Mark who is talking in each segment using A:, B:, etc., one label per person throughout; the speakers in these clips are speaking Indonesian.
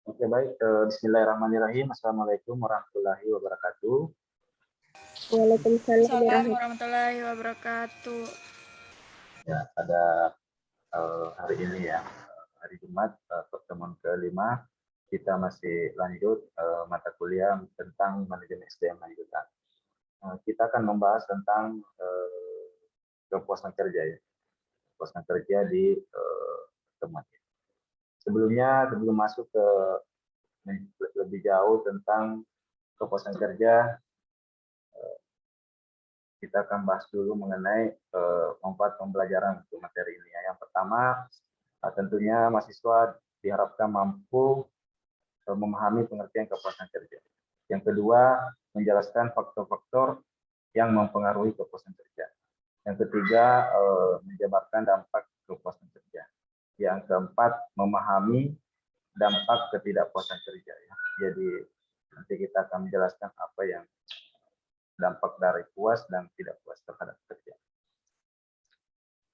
A: Oke, baik. Bismillahirrahmanirrahim. Assalamualaikum warahmatullahi wabarakatuh.
B: Waalaikumsalam
C: Waalaikumsalam
B: warahmatullahi.
C: warahmatullahi wabarakatuh.
A: Ya, pada hari ini ya, hari Jumat, pertemuan kelima, kita masih lanjut mata kuliah tentang manajemen SDM lanjutan. Kita akan membahas tentang kepuasan kerja ya, kepuasan kerja di pertemuan ini. Sebelum masuk ke lebih jauh tentang kepuasan kerja, kita akan bahas dulu mengenai manfaat pembelajaran untuk materi ini. Yang pertama, tentunya mahasiswa diharapkan mampu memahami pengertian kepuasan kerja. Yang kedua, menjelaskan faktor-faktor yang mempengaruhi kepuasan kerja. Yang ketiga, menjabarkan dampak kepuasan kerja. Yang keempat, memahami dampak ketidakpuasan kerja. Ya. Jadi nanti kita akan menjelaskan apa yang dampak dari puas dan tidak puas terhadap kerja.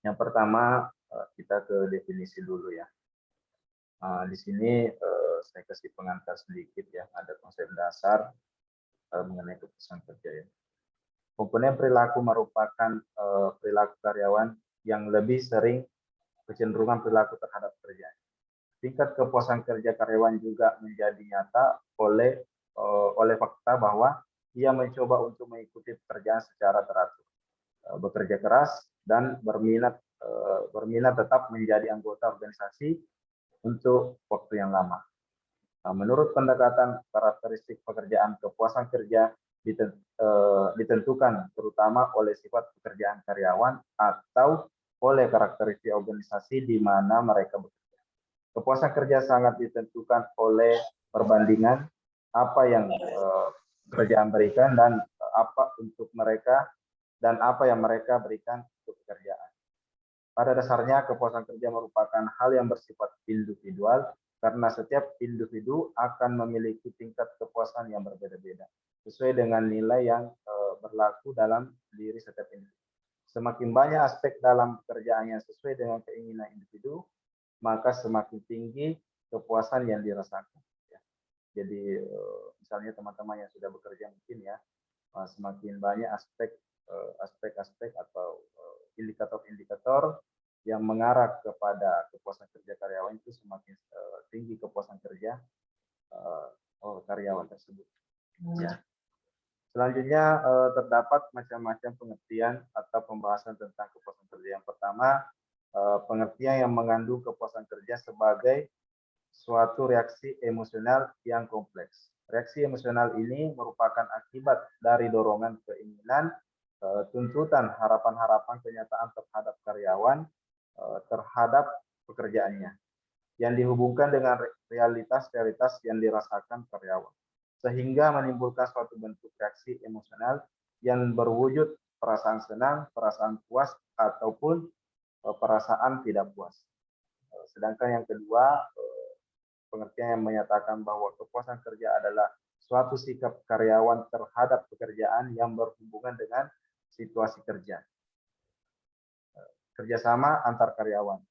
A: Yang pertama, kita ke definisi dulu ya. Di sini saya kasih pengantar sedikit ya, ada konsep dasar mengenai kepuasan kerja ya. Komponen perilaku merupakan perilaku karyawan yang lebih sering kecenderungan perilaku terhadap kerja. Tingkat kepuasan kerja karyawan juga menjadi nyata oleh fakta bahwa ia mencoba untuk mengikuti pekerjaan secara teratur, bekerja keras dan berminat tetap menjadi anggota organisasi untuk waktu yang lama. Menurut pendekatan karakteristik pekerjaan, kepuasan kerja ditentukan terutama oleh sifat pekerjaan karyawan atau oleh karakteristik organisasi di mana mereka bekerja. Kepuasan kerja sangat ditentukan oleh perbandingan apa yang pekerjaan berikan dan apa untuk mereka dan apa yang mereka berikan untuk pekerjaan. Pada dasarnya, kepuasan kerja merupakan hal yang bersifat individual karena setiap individu akan memiliki tingkat kepuasan yang berbeda-beda sesuai dengan nilai yang berlaku dalam diri setiap individu. Semakin banyak aspek dalam pekerjaan yang sesuai dengan keinginan individu, maka semakin tinggi kepuasan yang dirasakan. Jadi misalnya teman-teman yang sudah bekerja mungkin ya, semakin banyak aspek-aspek atau indikator-indikator yang mengarah kepada kepuasan kerja karyawan itu semakin tinggi kepuasan kerja karyawan tersebut. Ya. Selanjutnya terdapat macam-macam pengertian atau pembahasan tentang kepuasan kerja. Yang pertama, pengertian yang mengandung kepuasan kerja sebagai suatu reaksi emosional yang kompleks. Reaksi emosional ini merupakan akibat dari dorongan keinginan, tuntutan, harapan-harapan, kenyataan terhadap karyawan, terhadap pekerjaannya, yang dihubungkan dengan realitas-realitas yang dirasakan karyawan, sehingga menimbulkan suatu bentuk reaksi emosional yang berwujud perasaan senang, perasaan puas, ataupun perasaan tidak puas. Sedangkan yang kedua, pengertian yang menyatakan bahwa kepuasan kerja adalah suatu sikap karyawan terhadap pekerjaan yang berhubungan dengan situasi kerja, kerjasama antar karyawan,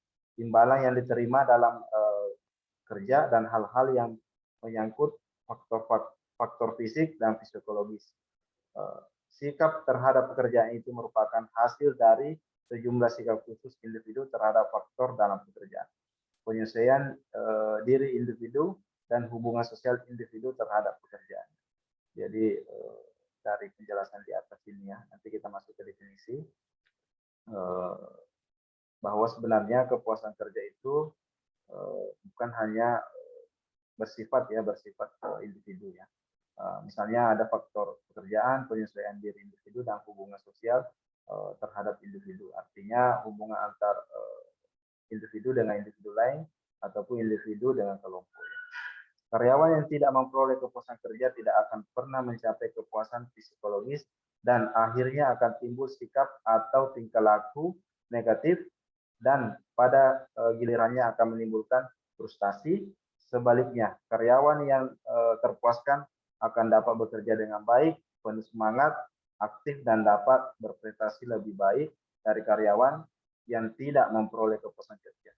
A: imbalan yang diterima dalam kerja, dan hal-hal yang menyangkut faktor fisik dan psikologis. Sikap terhadap pekerjaan itu merupakan hasil dari sejumlah sikap khusus individu terhadap faktor dalam pekerjaan, penyesuaian diri individu, dan hubungan sosial individu terhadap pekerjaan. Jadi dari penjelasan di atas ini ya, nanti kita masuk ke definisi bahwa sebenarnya kepuasan kerja itu bukan hanya bersifat individu ya. Misalnya ada faktor pekerjaan, penyesuaian diri individu, dan hubungan sosial terhadap individu. Artinya hubungan antar individu dengan individu lain ataupun individu dengan kelompok. Karyawan yang tidak memperoleh kepuasan kerja tidak akan pernah mencapai kepuasan psikologis dan akhirnya akan timbul sikap atau tingkah laku negatif dan pada gilirannya akan menimbulkan frustasi. Sebaliknya, karyawan yang terpuaskan akan dapat bekerja dengan baik, penuh semangat, aktif, dan dapat berprestasi lebih baik dari karyawan yang tidak memperoleh kepuasan kerja.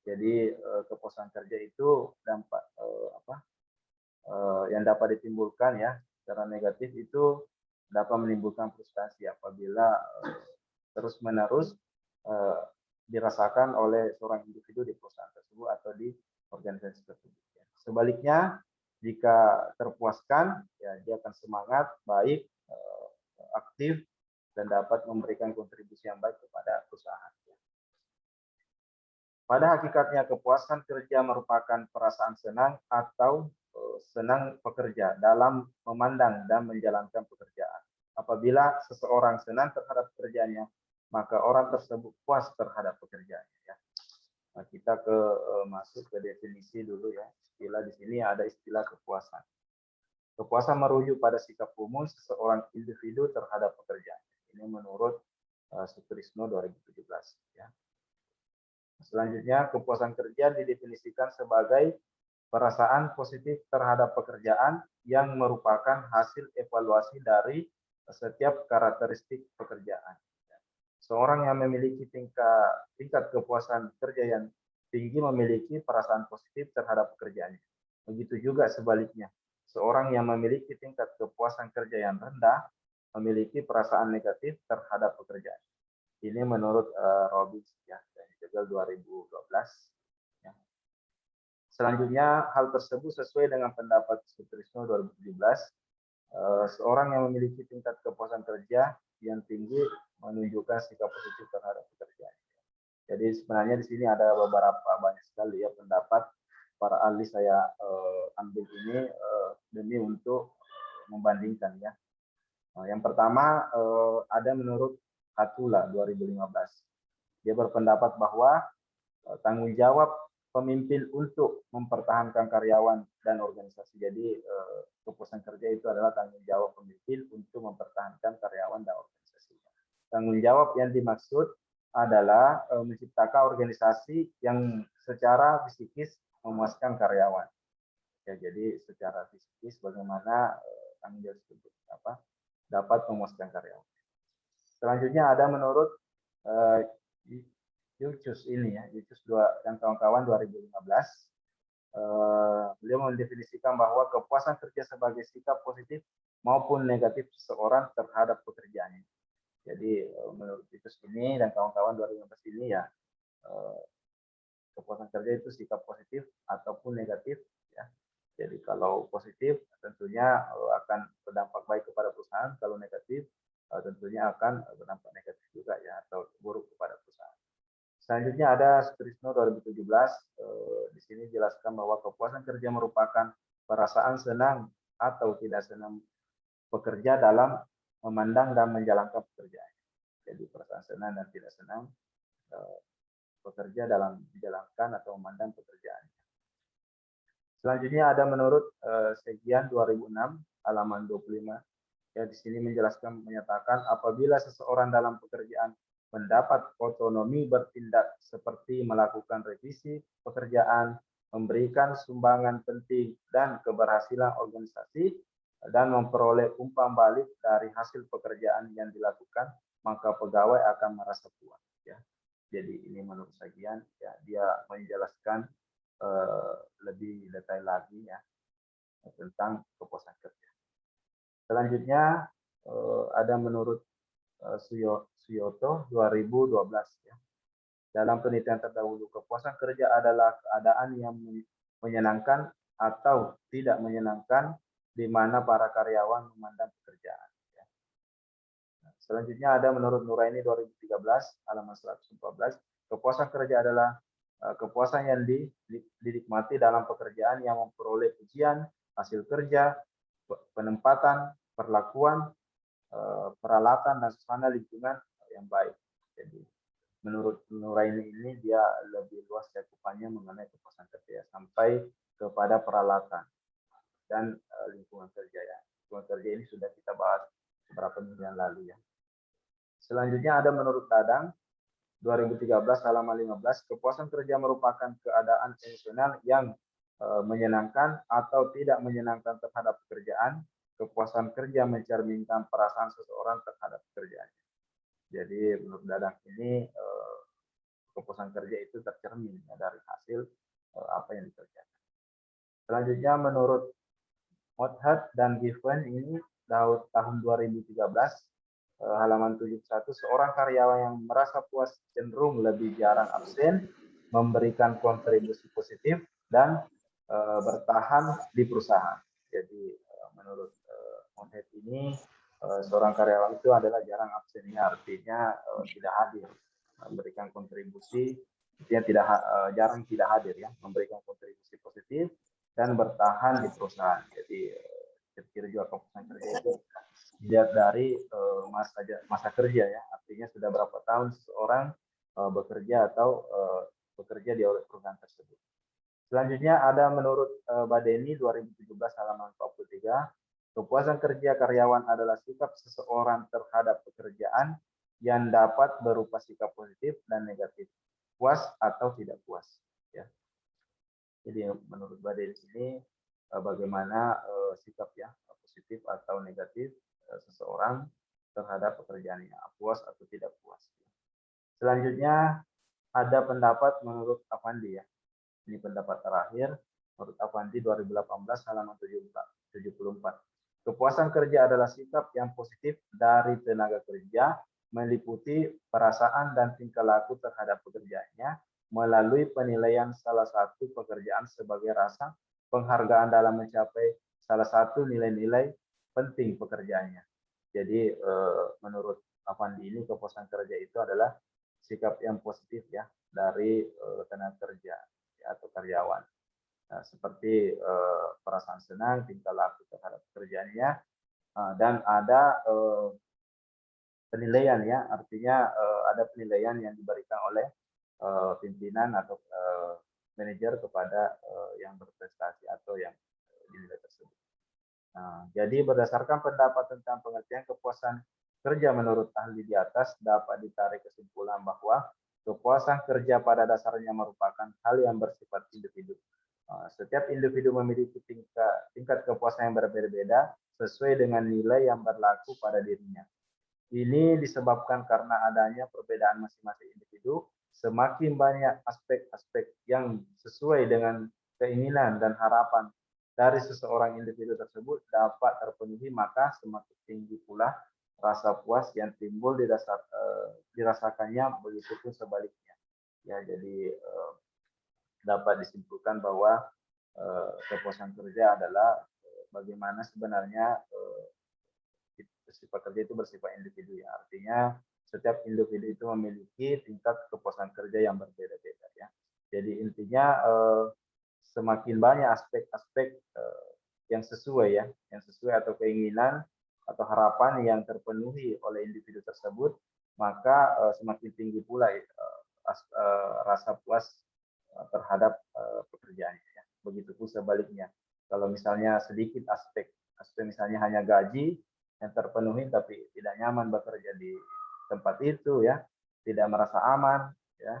A: Jadi kepuasan kerja itu dampak yang dapat ditimbulkan ya secara negatif itu dapat menimbulkan frustasi apabila terus-menerus eh, dirasakan oleh seorang individu di perusahaan tersebut atau di organisasi tersebut. Sebaliknya, jika terpuaskan, ya dia akan semangat, baik, aktif, dan dapat memberikan kontribusi yang baik kepada perusahaan. Pada hakikatnya, kepuasan kerja merupakan perasaan senang atau senang pekerja dalam memandang dan menjalankan pekerjaan. Apabila seseorang senang terhadap pekerjaannya, maka orang tersebut puas terhadap pekerjaannya. Ya. Nah, kita masuk ke definisi dulu ya. Istilah di sini ada istilah kepuasan. Kepuasan merujuk pada sikap umum seseorang individu terhadap pekerjaan. Ini menurut Sutrisno 2017. Ya. Selanjutnya, kepuasan kerja didefinisikan sebagai perasaan positif terhadap pekerjaan yang merupakan hasil evaluasi dari setiap karakteristik pekerjaan. Seorang yang memiliki tingkat kepuasan kerja yang tinggi memiliki perasaan positif terhadap pekerjaannya. Begitu juga sebaliknya, seorang yang memiliki tingkat kepuasan kerja yang rendah memiliki perasaan negatif terhadap pekerjaan. Ini menurut Robbins ya, dari Jegel 2012. Ya. Selanjutnya, hal tersebut sesuai dengan pendapat Sutrisno 2017. Seorang yang memiliki tingkat kepuasan kerja yang tinggi menunjukkan sikap positif terhadap pekerjaan. Jadi sebenarnya di sini ada beberapa banyak sekali ya pendapat para ahli saya ambil ini demi untuk membandingkan ya. Yang pertama ada menurut Hatula 2015. Dia berpendapat bahwa tanggung jawab pemimpin untuk mempertahankan karyawan dan organisasi. Jadi kepuasan kerja itu adalah tanggung jawab pemimpin untuk mempertahankan karyawan dan organisasi. Tanggung jawab yang dimaksud adalah menciptakan organisasi yang secara psikis memuaskan karyawan. Ya, jadi secara psikis bagaimana tanggung jawab tersebut dapat memuaskan karyawan. Selanjutnya ada menurut Yucus ini ya, Yucus dan kawan-kawan 2015. Beliau mendefinisikan bahwa kepuasan kerja sebagai sikap positif maupun negatif seseorang terhadap pekerjaannya. Jadi menurut Yucus ini dan kawan-kawan 2015 ini ya kepuasan kerja itu sikap positif ataupun negatif ya. Jadi kalau positif tentunya akan berdampak baik kepada perusahaan, kalau negatif tentunya akan berdampak negatif juga ya atau buruk kepada perusahaan. Selanjutnya ada Sutrisno 2017. Di sini jelaskan bahwa kepuasan kerja merupakan perasaan senang atau tidak senang bekerja dalam memandang dan menjalankan pekerjaan. Jadi perasaan senang dan tidak senang bekerja dalam menjalankan atau memandang pekerjaan. Selanjutnya ada menurut Segian 2006 halaman 25. Ya, di sini menjelaskan menyatakan apabila seseorang dalam pekerjaan mendapat otonomi bertindak seperti melakukan revisi pekerjaan, memberikan sumbangan penting dan keberhasilan organisasi, dan memperoleh umpan balik dari hasil pekerjaan yang dilakukan, maka pegawai akan merasa puas. Ya. Jadi ini menurut Segian, ya, dia menjelaskan lebih detail lagi ya tentang kepuasan kerja. Selanjutnya ada menurut Suyoto 2012 ya. Dalam penelitian terdahulu, kepuasan kerja adalah keadaan yang menyenangkan atau tidak menyenangkan di mana para karyawan memandang pekerjaan. Ya. Selanjutnya ada menurut Nuraini 2013 halaman 114, kepuasan kerja adalah kepuasan yang dinikmati dalam pekerjaan yang memperoleh pujian, hasil kerja, penempatan, perlakuan, peralatan dan suasana lingkungan yang baik. Jadi menurut Nuraini ini dia lebih luas cakupannya mengenai kepuasan kerja sampai kepada peralatan dan lingkungan kerja ya. Lingkungan kerja ini sudah kita bahas beberapa minggu yang lalu ya. Selanjutnya ada menurut Dadang 2013 halaman 15, kepuasan kerja merupakan keadaan emosional yang menyenangkan atau tidak menyenangkan terhadap pekerjaan. Kepuasan kerja mencerminkan perasaan seseorang terhadap pekerjaannya. Jadi menurut Dadang ini kepuasan kerja itu tercermin ya, dari hasil apa yang dikerjakan. Selanjutnya menurut Mothart dan Given ini tahun 2013 halaman 71, seorang karyawan yang merasa puas cenderung lebih jarang absen, memberikan kontribusi positif dan bertahan di perusahaan. Jadi menurut Mothart ini seorang karyawan itu adalah jarang absen, artinya tidak hadir, memberikan kontribusi, artinya jarang tidak hadir ya, memberikan kontribusi positif dan bertahan di perusahaan. Jadi kira-kira juga kepuasan kerja itu dilihat dari masa kerja ya, artinya sudah berapa tahun seseorang bekerja atau bekerja di perusahaan tersebut. Selanjutnya ada menurut Badeni 2017 halaman 43, kepuasan kerja karyawan adalah sikap seseorang terhadap pekerjaan yang dapat berupa sikap positif dan negatif, puas atau tidak puas. Ya. Jadi menurut Badeni ini bagaimana sikap ya, positif atau negatif seseorang terhadap pekerjaannya, puas atau tidak puas. Selanjutnya ada pendapat menurut Avandi ya. Ini pendapat terakhir menurut Avandi 2018 halaman 74. Kepuasan kerja adalah sikap yang positif dari tenaga kerja meliputi perasaan dan tingkah laku terhadap pekerjaannya melalui penilaian salah satu pekerjaan sebagai rasa penghargaan dalam mencapai salah satu nilai-nilai penting pekerjaannya. Jadi menurut Avandi ini kepuasan kerja itu adalah sikap yang positif ya dari tenaga kerja ya, atau karyawan. Nah, seperti perasaan senang, tingkah laku terhadap pekerjaannya, dan ada penilaian ya, artinya ada penilaian yang diberikan oleh pimpinan atau manajer kepada yang berprestasi atau yang dinilai tersebut. Nah, jadi berdasarkan pendapat tentang pengertian kepuasan kerja menurut ahli di atas, dapat ditarik kesimpulan bahwa kepuasan kerja pada dasarnya merupakan hal yang bersifat individu. Setiap individu memiliki tingkat kepuasan yang berbeda-beda sesuai dengan nilai yang berlaku pada dirinya. Ini disebabkan karena adanya perbedaan masing-masing individu. Semakin banyak aspek-aspek yang sesuai dengan keinginan dan harapan dari seseorang individu tersebut dapat terpenuhi, maka semakin tinggi pula rasa puas yang timbul dirasakannya, begitu pun sebaliknya. Ya, jadi dapat disimpulkan bahwa kepuasan kerja adalah bagaimana sebenarnya sifat kerja itu bersifat individu ya. Artinya setiap individu itu memiliki tingkat kepuasan kerja yang berbeda-beda ya. Jadi intinya semakin banyak aspek-aspek yang sesuai ya, yang sesuai atau keinginan atau harapan yang terpenuhi oleh individu tersebut, maka semakin tinggi pula rasa puas terhadap pekerjaannya ya. Begitupun sebaliknya. Kalau misalnya sedikit aspek misalnya hanya gaji yang terpenuhi tapi tidak nyaman bekerja di tempat itu ya, tidak merasa aman ya,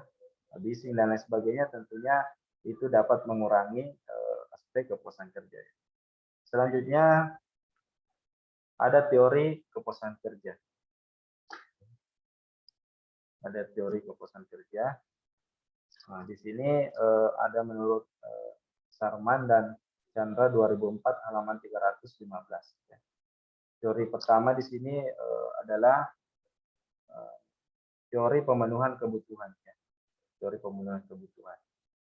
A: bising dan lain sebagainya, tentunya itu dapat mengurangi aspek kepuasan kerja. Selanjutnya ada teori kepuasan kerja. Ada teori kepuasan kerja. Nah, di sini ada menurut Sarman dan Chandra 2004 halaman 315 ya. Teori pertama di sini adalah teori pemenuhan kebutuhan ya. Teori pemenuhan kebutuhan.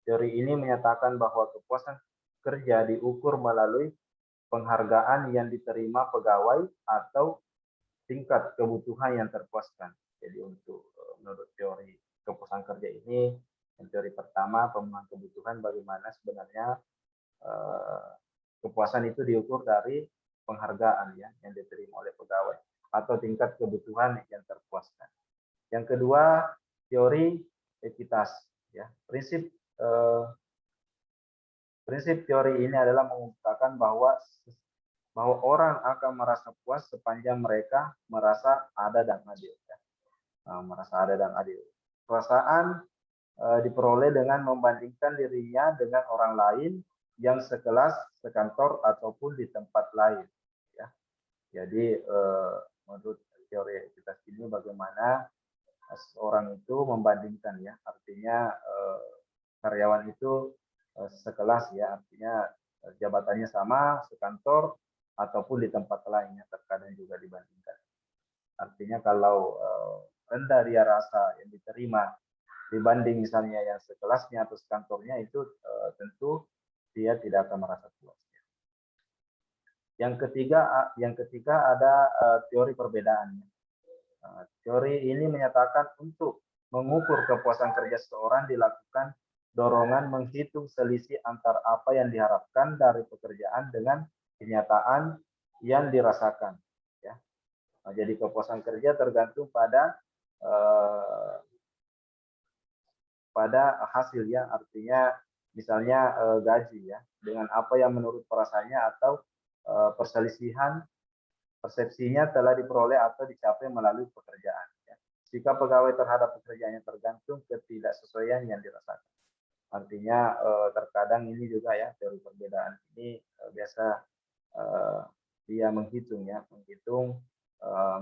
A: Teori ini menyatakan bahwa kepuasan kerja diukur melalui penghargaan yang diterima pegawai atau tingkat kebutuhan yang terpuaskan. Jadi untuk menurut teori kepuasan kerja ini, yang teori pertama pemenuhan kebutuhan, bagaimana sebenarnya kepuasan itu diukur dari penghargaan ya yang diterima oleh pegawai atau tingkat kebutuhan yang terpuaskan. Yang kedua, teori ekitas ya. Prinsip teori ini adalah mengungkapkan bahwa orang akan merasa puas sepanjang mereka merasa ada dan adil ya. Merasa ada dan adil. Perasaan diperoleh dengan membandingkan dirinya dengan orang lain yang sekelas, sekantor ataupun di tempat lain ya. Jadi menurut teori ekitas ini bagaimana seorang itu membandingkan ya, artinya artinya karyawan itu sekelas ya, artinya jabatannya sama, sekantor ataupun di tempat lainnya, terkadang juga dibandingkan. Artinya kalau rendah dia rasa yang diterima dibanding misalnya yang sekelasnya atau sekantornya, itu tentu dia tidak akan merasa puas. Yang ketiga ada teori perbedaan. Teori ini menyatakan untuk mengukur kepuasan kerja seseorang dilakukan dorongan menghitung selisih antar apa yang diharapkan dari pekerjaan dengan kenyataan yang dirasakan. Ya. Jadi kepuasan kerja tergantung pada hasil ya, artinya misalnya gaji ya, dengan apa yang menurut perasaannya atau perselisihan persepsinya telah diperoleh atau dicapai melalui pekerjaan. Ya. Jika pegawai terhadap pekerjaannya tergantung ketidaksesuaian yang dirasakan. Artinya terkadang ini juga ya, teori perbedaan ini biasa dia menghitung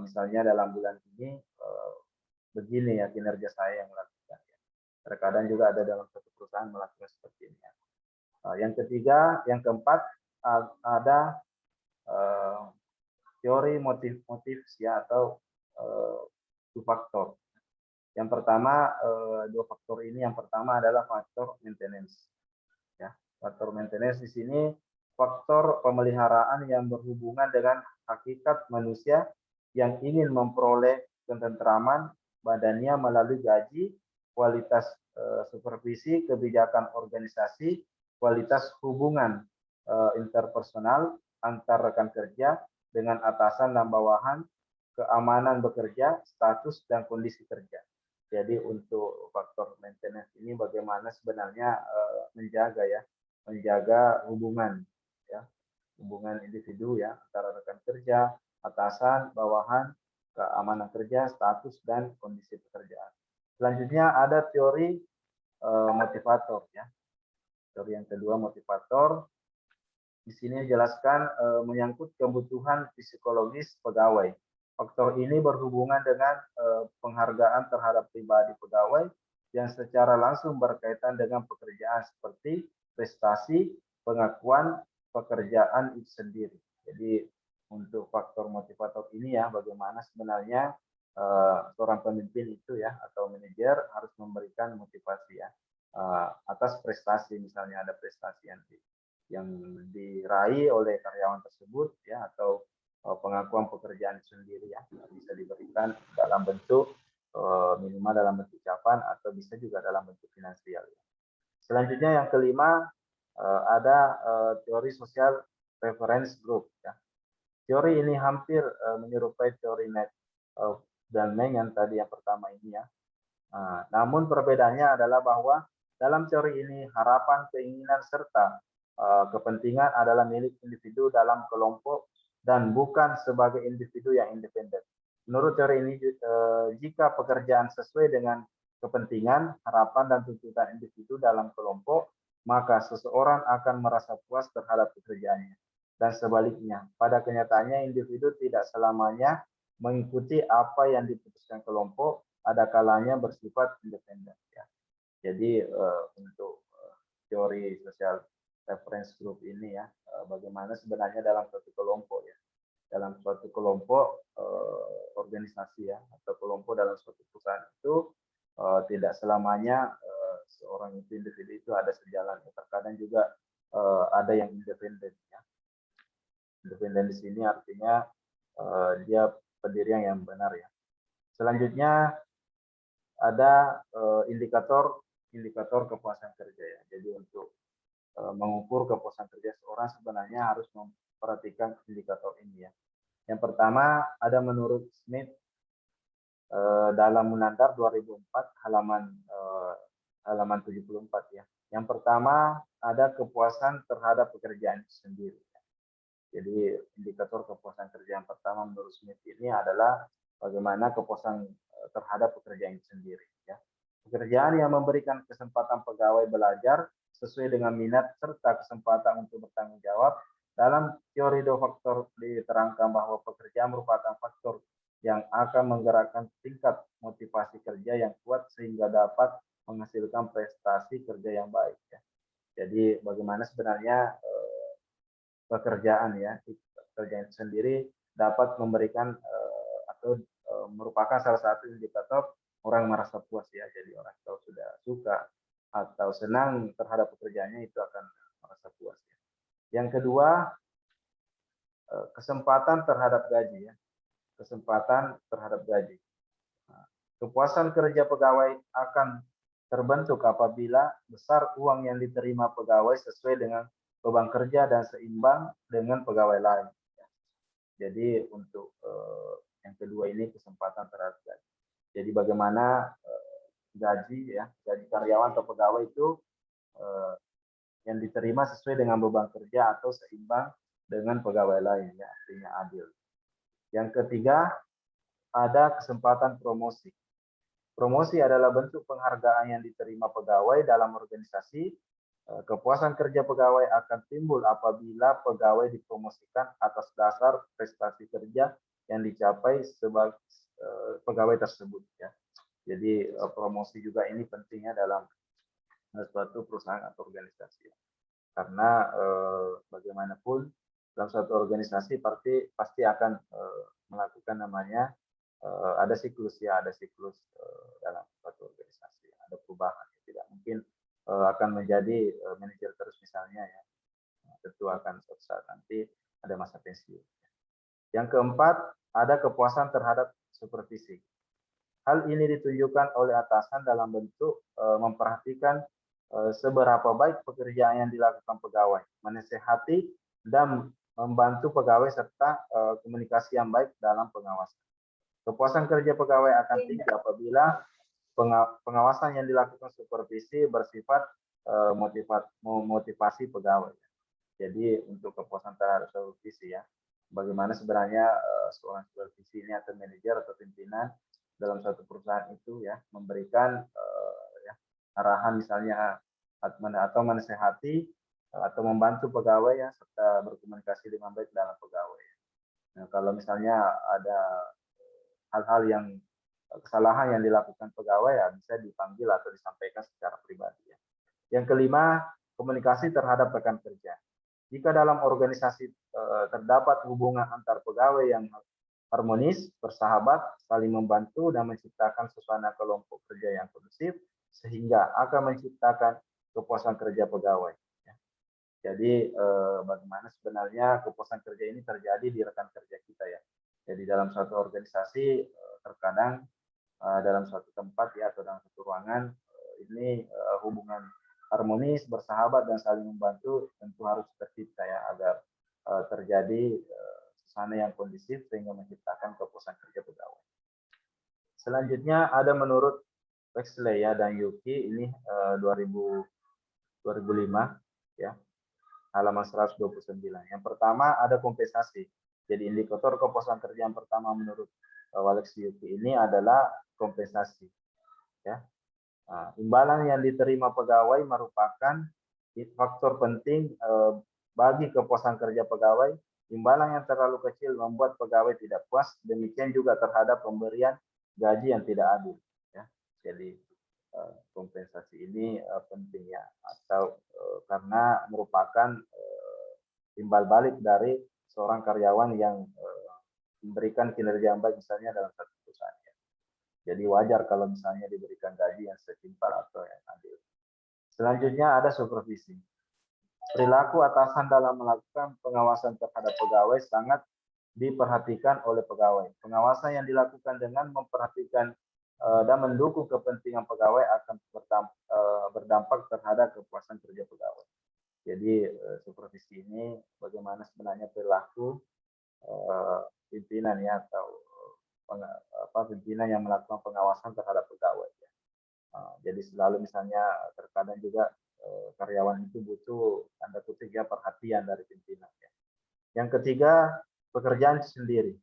A: misalnya dalam bulan ini begini ya kinerja saya yang melakukan. Ya. Terkadang juga ada dalam satu perusahaan melakukan seperti ini. Ya. Yang keempat ada teori motif ya, atau dua faktor. Yang pertama, dua faktor ini, yang pertama adalah faktor maintenance. Ya, faktor maintenance di sini faktor pemeliharaan yang berhubungan dengan hakikat manusia yang ingin memperoleh ketentraman badannya melalui gaji, kualitas supervisi, kebijakan organisasi, kualitas hubungan interpersonal antar rekan kerja dengan atasan dan bawahan, keamanan bekerja, status dan kondisi kerja. Jadi untuk faktor maintenance ini bagaimana sebenarnya menjaga hubungan ya, hubungan individu ya antara rekan kerja, atasan, bawahan, keamanan kerja, status dan kondisi pekerjaan. Selanjutnya ada teori motivator ya. Teori yang kedua motivator. Di sini dijelaskan menyangkut kebutuhan psikologis pegawai. Faktor ini berhubungan dengan penghargaan terhadap pribadi pegawai yang secara langsung berkaitan dengan pekerjaan seperti prestasi, pengakuan pekerjaan itu sendiri. Jadi untuk faktor motivator ini ya, bagaimana sebenarnya seorang pemimpin itu ya atau manajer harus memberikan motivasi ya atas prestasi, misalnya ada prestasi yang diraih oleh karyawan tersebut ya, atau pengakuan pekerjaan sendiri ya, bisa diberikan dalam bentuk minimal dalam bentuk ucapan atau bisa juga dalam bentuk finansial. Selanjutnya yang kelima ada teori sosial reference group ya. Teori ini hampir menyerupai teori dan Meng yang tadi yang pertama ini ya. Namun perbedaannya adalah bahwa dalam teori ini harapan, keinginan serta kepentingan adalah milik individu dalam kelompok dan bukan sebagai individu yang independen. Menurut teori ini, jika pekerjaan sesuai dengan kepentingan, harapan, dan tuntutan individu dalam kelompok, maka seseorang akan merasa puas terhadap pekerjaannya. Dan sebaliknya, pada kenyataannya individu tidak selamanya mengikuti apa yang diputuskan kelompok, ada kalanya bersifat independen. Ya. Jadi untuk teori sosial reference group ini ya, bagaimana sebenarnya dalam suatu kelompok ya, dalam suatu kelompok organisasi ya, atau kelompok dalam suatu perusahaan itu tidak selamanya seorang itu individu itu ada sejalan ya. Terkadang juga ada yang independen ya. Independen di sini artinya dia pendirian yang benar ya. Selanjutnya ada indikator kepuasan kerja ya. Jadi untuk mengukur kepuasan kerja seorang sebenarnya harus memperhatikan indikator ini ya. Yang pertama ada menurut Smith dalam Munandar 2004 halaman 74 ya. Yang pertama ada kepuasan terhadap pekerjaan itu sendiri. Jadi indikator kepuasan kerja yang pertama menurut Smith ini adalah bagaimana kepuasan terhadap pekerjaan itu sendiri ya. Pekerjaan yang memberikan kesempatan pegawai belajar sesuai dengan minat serta kesempatan untuk bertanggung jawab. Dalam teori dua faktor diterangkan bahwa pekerjaan merupakan faktor yang akan menggerakkan tingkat motivasi kerja yang kuat sehingga dapat menghasilkan prestasi kerja yang baik ya. Jadi bagaimana sebenarnya pekerjaan ya, pekerjaan itu sendiri dapat memberikan atau merupakan salah satu indikator orang merasa puas ya. Jadi orang kalau sudah suka atau senang terhadap pekerjaannya itu akan merasa puas ya. Yang kedua, kesempatan terhadap gaji ya. Kesempatan terhadap gaji. Nah, kepuasan kerja pegawai akan terbentuk apabila besar uang yang diterima pegawai sesuai dengan beban kerja dan seimbang dengan pegawai lain. Jadi untuk yang kedua ini kesempatan terhadap gaji. Jadi bagaimana gaji ya, gaji karyawan atau pegawai itu yang diterima sesuai dengan beban kerja atau seimbang dengan pegawai lain ya, artinya adil. Yang ketiga, ada kesempatan promosi. Promosi adalah bentuk penghargaan yang diterima pegawai dalam organisasi. Kepuasan kerja pegawai akan timbul apabila pegawai dipromosikan atas dasar prestasi kerja yang dicapai sebagai pegawai tersebut ya. Jadi promosi juga ini pentingnya dalam suatu perusahaan atau organisasi. Karena bagaimanapun dalam suatu organisasi pasti akan melakukan namanya ada siklus ya, ada siklus dalam suatu organisasi, ada perubahan. Tidak mungkin akan menjadi manajer terus misalnya ya, tentu akan suatu saat nanti ada masa pensiun. Yang keempat, ada kepuasan terhadap supervisi. Hal ini ditunjukkan oleh atasan dalam bentuk memperhatikan seberapa baik pekerjaan yang dilakukan pegawai, menasihati dan membantu pegawai serta komunikasi yang baik dalam pengawasan. Kepuasan kerja pegawai akan tinggi apabila pengawasan yang dilakukan supervisi bersifat motivasi pegawai. Jadi untuk kepuasan terhadap supervisi ya, bagaimana sebenarnya seorang supervisi ini atau manajer atau pimpinan dalam suatu perusahaan itu ya memberikan arahan misalnya atau menasehati atau membantu pegawai ya serta berkomunikasi dengan baik dalam pegawai. Nah, kalau misalnya ada hal-hal yang kesalahan yang dilakukan pegawai ya bisa dipanggil atau disampaikan secara pribadi ya. Yang kelima, komunikasi terhadap rekan kerja. Jika dalam organisasi terdapat hubungan antar pegawai yang harmonis, bersahabat, saling membantu dan menciptakan suasana kelompok kerja yang kondusif sehingga akan menciptakan kepuasan kerja pegawai. Ya. Jadi bagaimana sebenarnya kepuasan kerja ini terjadi di rekan kerja kita ya. Jadi dalam suatu organisasi terkadang dalam suatu tempat ya atau dalam satu ruangan ini hubungan harmonis, bersahabat dan saling membantu tentu harus tercipta ya agar terjadi suasana yang kondusif sehingga menciptakan kepuasan kerja pegawai. Selanjutnya ada menurut Wexley ya dan Yuki ini 2005 ya halaman 129. Yang pertama ada kompensasi. Jadi indikator kepuasan kerja yang pertama menurut Wexley Yuki ini adalah kompensasi. Ya. Nah, imbalan yang diterima pegawai merupakan faktor penting bagi kepuasan kerja pegawai. Imbalan yang terlalu kecil membuat pegawai tidak puas. Demikian juga terhadap pemberian gaji yang tidak adil. Ya. Jadi kompensasi ini penting ya, atau karena merupakan timbal balik dari seorang karyawan yang memberikan kinerja yang baik misalnya dalam satu perusahaan. Ya. Jadi wajar kalau misalnya diberikan gaji yang setimpal atau yang adil. Selanjutnya ada supervisi. Perilaku atasan dalam melakukan pengawasan terhadap pegawai sangat diperhatikan oleh pegawai. Pengawasan yang dilakukan dengan memperhatikan dan mendukung kepentingan pegawai akan berdampak terhadap kepuasan kerja pegawai. Jadi supervisi ini bagaimana sebenarnya perilaku pimpinan ya atau pimpinan yang melakukan pengawasan terhadap pegawai. Ya. Jadi selalu misalnya terkadang juga karyawan itu butuh tanda kutip ya perhatian dari pimpinan. Ya. Yang ketiga, pekerjaan sendiri.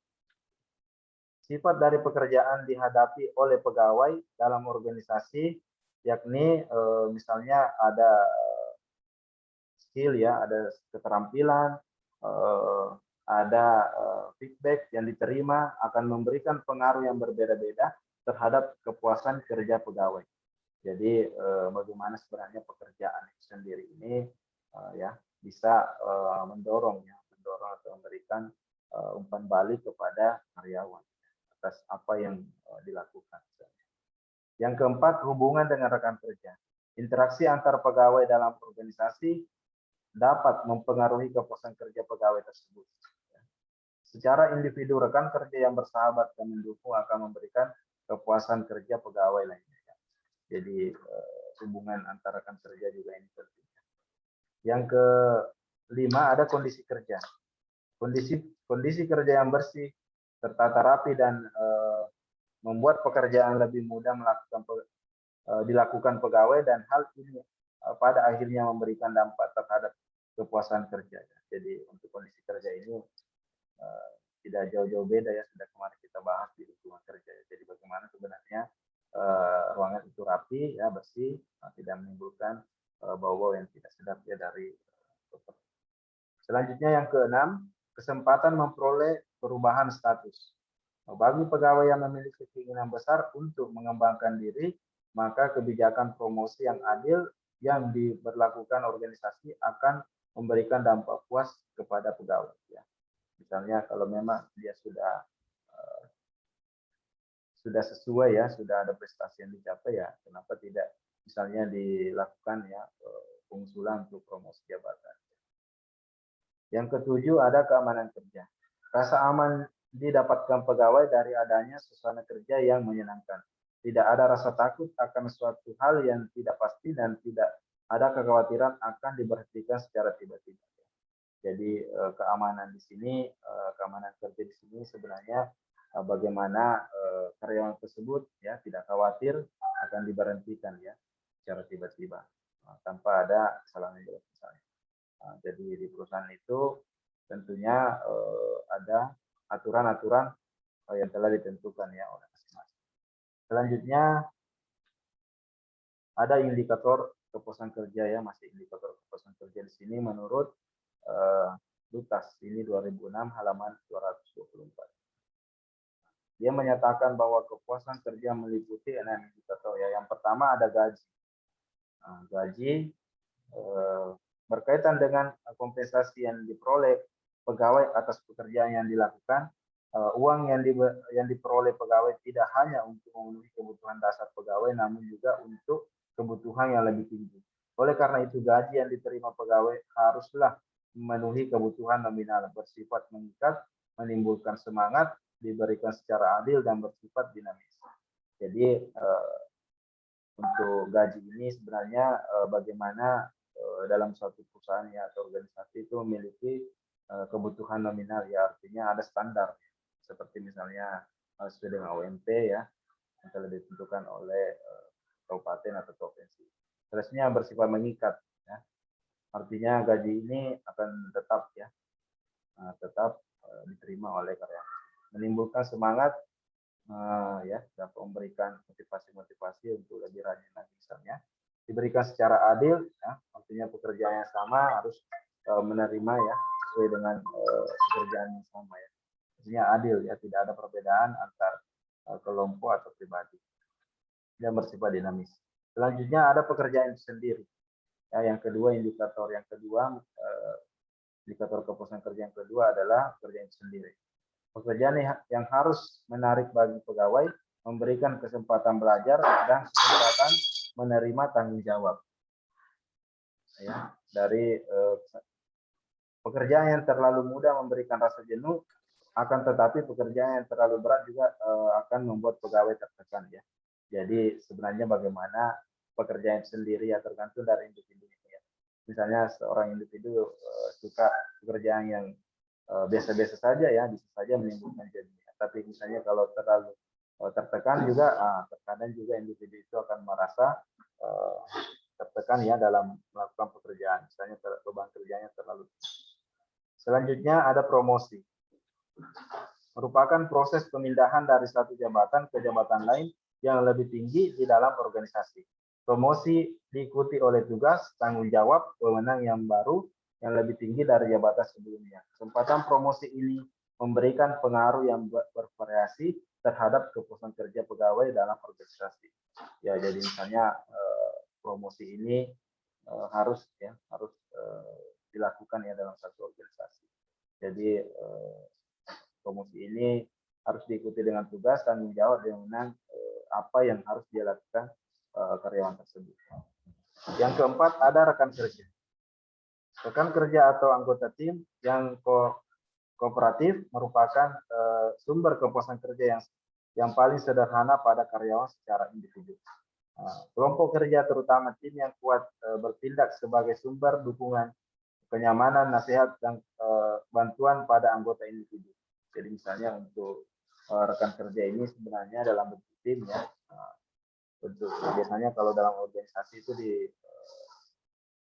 A: Sifat dari pekerjaan dihadapi oleh pegawai dalam organisasi, yakni misalnya ada skill ya, ada keterampilan, ada feedback yang diterima akan memberikan pengaruh yang berbeda-beda terhadap kepuasan kerja pegawai. Jadi bagaimana sebenarnya pekerjaan itu sendiri ini ya bisa mendorong atau memberikan umpan balik kepada karyawan atas apa yang dilakukan. Yang keempat, hubungan dengan rekan kerja. Interaksi antar pegawai dalam organisasi dapat mempengaruhi kepuasan kerja pegawai tersebut. Secara individu, rekan kerja yang bersahabat dan mendukung akan memberikan kepuasan kerja pegawai lainnya. Jadi hubungan antara rekan kerja juga ini penting. Yang kelima, ada kondisi kerja. Kondisi kerja yang bersih, tertata rapi dan membuat pekerjaan lebih mudah dilakukan pegawai, dan hal ini pada akhirnya memberikan dampak terhadap kepuasan kerja. Jadi untuk kondisi kerja ini tidak jauh-jauh beda ya, sudah kemarin kita bahas di lingkungan kerja. Jadi bagaimana sebenarnya ruangan itu rapi ya, bersih, tidak menimbulkan bau-bau yang tidak sedap ya dari Selanjutnya yang keenam, kesempatan memperoleh perubahan status. Bagi pegawai yang memiliki keinginan besar untuk mengembangkan diri, maka kebijakan promosi yang adil yang diberlakukan organisasi akan memberikan dampak puas kepada pegawai. Ya. Misalnya kalau memang dia sudah sesuai ya, sudah ada prestasi yang dicapai ya, kenapa tidak misalnya dilakukan ya pengusulan untuk promosi jabatan. Yang ketujuh, ada keamanan kerja. Rasa aman didapatkan pegawai dari adanya suasana kerja yang menyenangkan. Tidak ada rasa takut akan suatu hal yang tidak pasti dan tidak ada kekhawatiran akan diberhentikan secara tiba-tiba. Jadi keamanan di sini, keamanan kerja di sini sebenarnya bagaimana karyawan tersebut ya tidak khawatir akan diberhentikan ya secara tiba-tiba tanpa ada kesalahan yang misalnya. Jadi di perusahaan itu tentunya ada aturan-aturan yang telah ditentukan ya oleh masing-masing. Selanjutnya ada indikator kepuasan kerja ya, masih indikator kepuasan kerja di sini menurut Lutas ini 2006 halaman 224. Dia menyatakan bahwa kepuasan kerja meliputi 6 indikator ya. Yang pertama ada gaji. Gaji berkaitan dengan kompensasi yang diperoleh pegawai atas pekerjaan yang dilakukan. Uang yang diperoleh pegawai tidak hanya untuk memenuhi kebutuhan dasar pegawai, namun juga untuk kebutuhan yang lebih tinggi. Oleh karena itu, gaji yang diterima pegawai haruslah memenuhi kebutuhan nominal, bersifat mengikat, menimbulkan semangat, diberikan secara adil, dan bersifat dinamis. Jadi untuk gaji ini sebenarnya bagaimana dalam suatu perusahaan ya atau organisasi itu memiliki kebutuhan nominal ya, artinya ada standar seperti misalnya sesuai dengan UMP ya yang telah ditentukan oleh kabupaten atau provinsi. Terusnya bersifat mengikat ya. Artinya gaji ini akan tetap ya tetap diterima oleh karyawan. Menimbulkan semangat ya, dapat memberikan motivasi untuk lebih rajin lagi misalnya. Diberikan secara adil ya, artinya pekerjaan yang sama harus menerima ya sesuai dengan pekerjaan yang sama ya. Artinya adil ya, tidak ada perbedaan antar kelompok atau pribadi. Yang bersifat dinamis. Selanjutnya ada pekerjaan sendiri. Ya, yang kedua indikator kepuasan kerja yang kedua adalah pekerjaan sendiri. Pekerjaan yang harus menarik bagi pegawai, memberikan kesempatan belajar dan kesempatan menerima tanggung jawab. Ya, dari pekerjaan yang terlalu mudah memberikan rasa jenuh, akan tetapi pekerjaan yang terlalu berat juga akan membuat pegawai tertekan ya. Jadi sebenarnya bagaimana pekerjaan sendiri ya tergantung dari individu ya. Misalnya seorang individu suka pekerjaan yang biasa-biasa saja ya, bisa saja menimbulkan jenuh. Tapi misalnya kalau terlalu tertekan juga, terkadang juga individu itu akan merasa tertekan ya dalam melakukan pekerjaan. Misalnya beban kerjanya terlalu. Selanjutnya ada promosi. Merupakan proses pemindahan dari satu jabatan ke jabatan lain yang lebih tinggi di dalam organisasi. Promosi diikuti oleh tugas, tanggung jawab, wewenang yang baru yang lebih tinggi dari jabatan sebelumnya. Kesempatan promosi ini memberikan pengaruh yang bervariasi terhadap kepuasan kerja pegawai dalam organisasi. Ya, jadi misalnya promosi ini harus dilakukan ya dalam satu organisasi. Jadi promosi ini harus diikuti dengan tugas, tanggung jawab dengan apa yang harus dia lakukan karyawan tersebut. Yang keempat, ada rekan kerja. Rekan kerja atau anggota tim yang kooperatif merupakan sumber kepuasan kerja yang paling sederhana pada karyawan secara individu. Kelompok kerja terutama tim yang kuat bertindak sebagai sumber dukungan, kenyamanan, nasihat, dan bantuan pada anggota individu. Jadi misalnya untuk rekan kerja ini sebenarnya dalam bentuk tim ya. Bentuk biasanya kalau dalam organisasi itu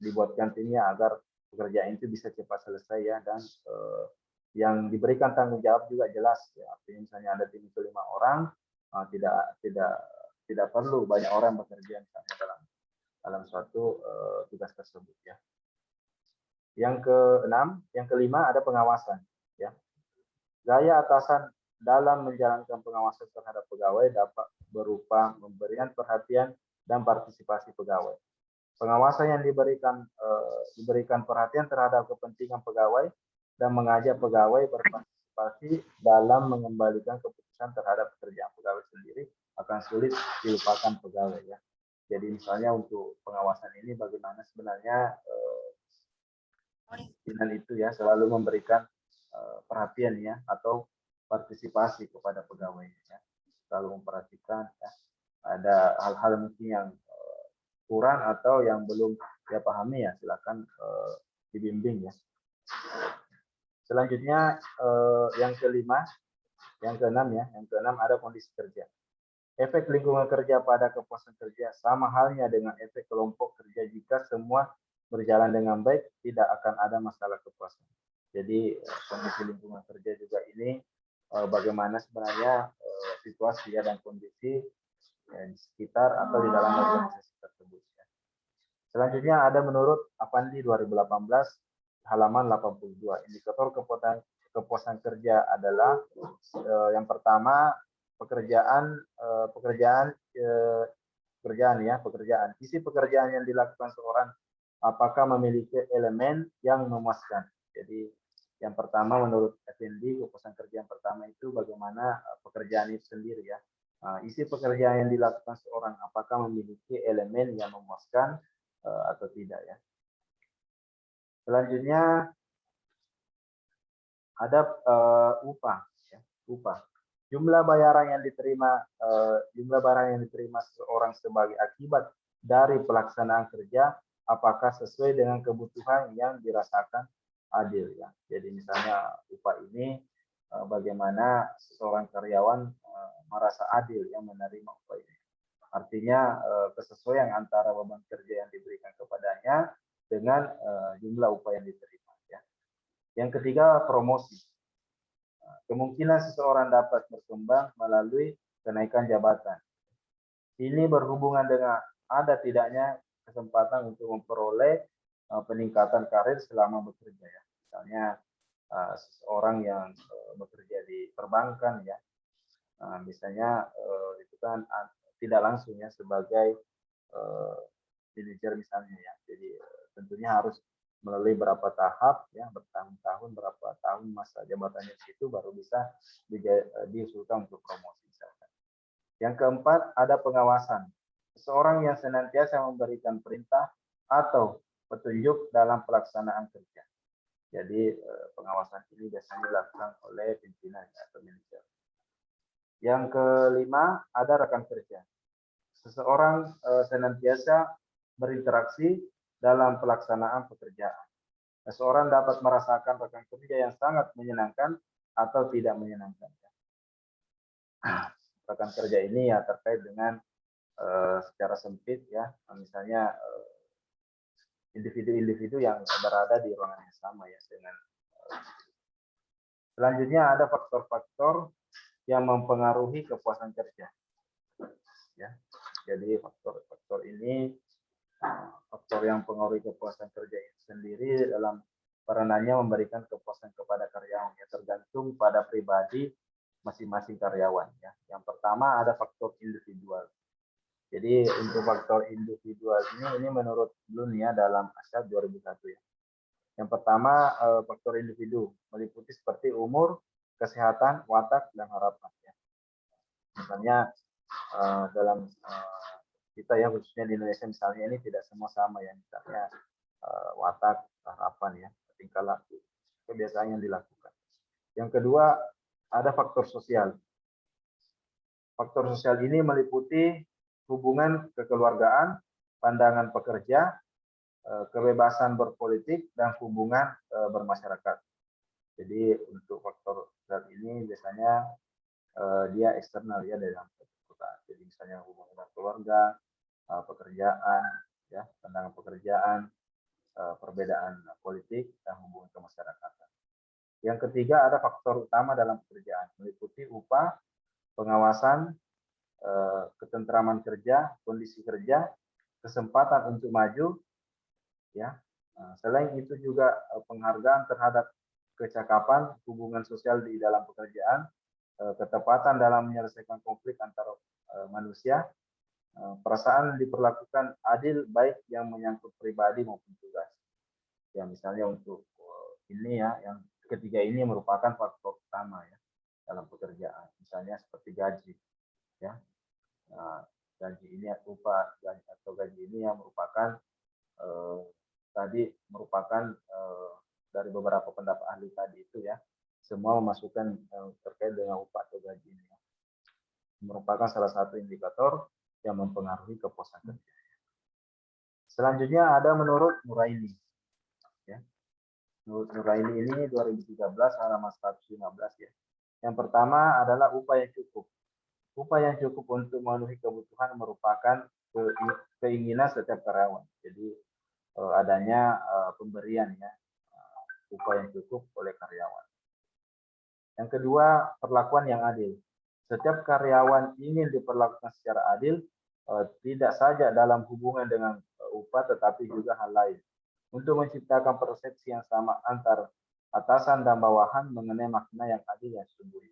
A: dibuatkan timnya agar pekerjaan itu bisa cepat selesai ya, dan yang diberikan tanggung jawab juga jelas ya. Artinya misalnya ada tim itu 5 orang, tidak perlu banyak orang bekerja misalnya dalam suatu tugas tersebut ya. Yang kelima ada pengawasan ya. Gaya atasan dalam menjalankan pengawasan terhadap pegawai dapat berupa pemberian perhatian dan partisipasi pegawai. Pengawasan yang diberikan perhatian terhadap kepentingan pegawai dan mengajak pegawai berpartisipasi dalam mengembalikan keputusan terhadap pekerjaan pegawai sendiri akan sulit dilupakan pegawai ya. Jadi misalnya untuk pengawasan ini bagaimana sebenarnya pimpinan itu ya selalu memberikan perhatian ya atau partisipasi kepada pegawai ya, selalu memperhatikan ya, ada hal-hal mungkin yang kurang atau yang belum dia pahami ya silakan dibimbing ya. Selanjutnya yang keenam ada kondisi kerja. Efek lingkungan kerja pada kepuasan kerja sama halnya dengan efek kelompok kerja. Jika semua berjalan dengan baik, tidak akan ada masalah kepuasan. Jadi kondisi lingkungan kerja juga ini bagaimana sebenarnya situasi ya dan kondisi di sekitar atau di dalam organisasi tersebut. Ya. Selanjutnya ada menurut Avandi 2018 halaman 82. Indikator kepuasan kerja adalah yang pertama pekerjaan. Isi pekerjaan yang dilakukan seorang apakah memiliki elemen yang memuaskan. Jadi yang pertama menurut Effendi, kepuasan kerja yang pertama itu bagaimana pekerjaan itu sendiri ya. Isi pekerjaan yang dilakukan seorang apakah memiliki elemen yang memuaskan atau tidak ya. Selanjutnya ada upah ya. Upah. Jumlah barang yang diterima seseorang sebagai akibat dari pelaksanaan kerja apakah sesuai dengan kebutuhan yang dirasakan adil ya. Jadi misalnya upah ini bagaimana seorang karyawan merasa adil yang menerima upah ini. Artinya kesesuaian antara beban kerja yang diberikan kepadanya dengan jumlah upah yang diterima ya. Yang ketiga promosi. Kemungkinan seseorang dapat berkembang melalui kenaikan jabatan. Ini berhubungan dengan ada tidaknya kesempatan untuk memperoleh peningkatan karir selama bekerja ya. Misalnya seseorang yang bekerja di perbankan ya, misalnya itu kan tidak langsung ya sebagai manajer misalnya ya. Jadi tentunya harus melalui berapa tahap ya, bertahun-tahun berapa tahun masa jabatannya itu baru bisa diusulkan untuk promosi misalkan. Yang keempat ada pengawasan. Seseorang yang senantiasa memberikan perintah atau petunjuk dalam pelaksanaan kerja. Jadi pengawasan ini biasanya dilakukan oleh pimpinan atau manajer. Yang kelima ada rekan kerja. Seseorang senantiasa berinteraksi dalam pelaksanaan pekerjaan. Seseorang dapat merasakan rekan kerja yang sangat menyenangkan atau tidak menyenangkan. Rekan kerja ini ya terkait dengan secara sempit ya, misalnya individu-individu yang berada di ruangan yang sama ya dengan. Selanjutnya ada faktor-faktor yang mempengaruhi kepuasan kerja. Ya, jadi faktor-faktor ini faktor yang mempengaruhi kepuasan kerja itu sendiri dalam peranannya memberikan kepuasan kepada karyawan ya tergantung pada pribadi masing-masing karyawan ya. Yang pertama ada faktor individual. Jadi untuk faktor individual ini menurut dunia dalam ASYAP 2001 ya. Yang pertama faktor individu meliputi seperti umur, kesehatan, watak, dan harapan. Ya. Misalnya dalam kita ya khususnya di Indonesia misalnya ini tidak semua sama ya, misalnya watak, harapan ya, tingkah laku, kebiasaan yang dilakukan. Yang kedua ada faktor sosial. Faktor sosial ini meliputi hubungan kekeluargaan, pandangan pekerja, kebebasan berpolitik, dan hubungan bermasyarakat. Jadi untuk faktor sosial ini biasanya dia eksternal ya dalam perusahaan. Jadi misalnya hubungan dengan keluarga, pekerjaan, ya pandangan pekerjaan, perbedaan politik, dan hubungan kemasyarakatan. Yang ketiga ada faktor utama dalam pekerjaan meliputi upah, pengawasan, ketentraman kerja, kondisi kerja, kesempatan untuk maju, ya. Selain itu juga penghargaan terhadap kecakapan, hubungan sosial di dalam pekerjaan, ketepatan dalam menyelesaikan konflik antar manusia, perasaan diperlakukan adil baik yang menyangkut pribadi maupun tugas. Ya misalnya untuk ini ya, yang ketiga ini merupakan faktor utama ya dalam pekerjaan. Misalnya seperti gaji, ya. Nah, gaji ini upah atau gaji ini yang merupakan tadi merupakan dari beberapa pendapat ahli tadi itu ya, semua memasukkan terkait dengan upah atau gaji ini ya. Merupakan salah satu indikator yang mempengaruhi kepuasan kerja. Selanjutnya ada menurut Nuraini. Ya. Menurut Nuraini ini 2013 halaman 115 ya. Yang pertama adalah upah yang cukup. Upah yang cukup untuk memenuhi kebutuhan merupakan keinginan setiap karyawan. Jadi adanya pemberian ya upah yang cukup oleh karyawan. Yang kedua, perlakuan yang adil. Setiap karyawan ingin diperlakukan secara adil, tidak saja dalam hubungan dengan upah, tetapi juga hal lain. Untuk menciptakan persepsi yang sama antar atasan dan bawahan mengenai makna yang adil yang sesungguhnya.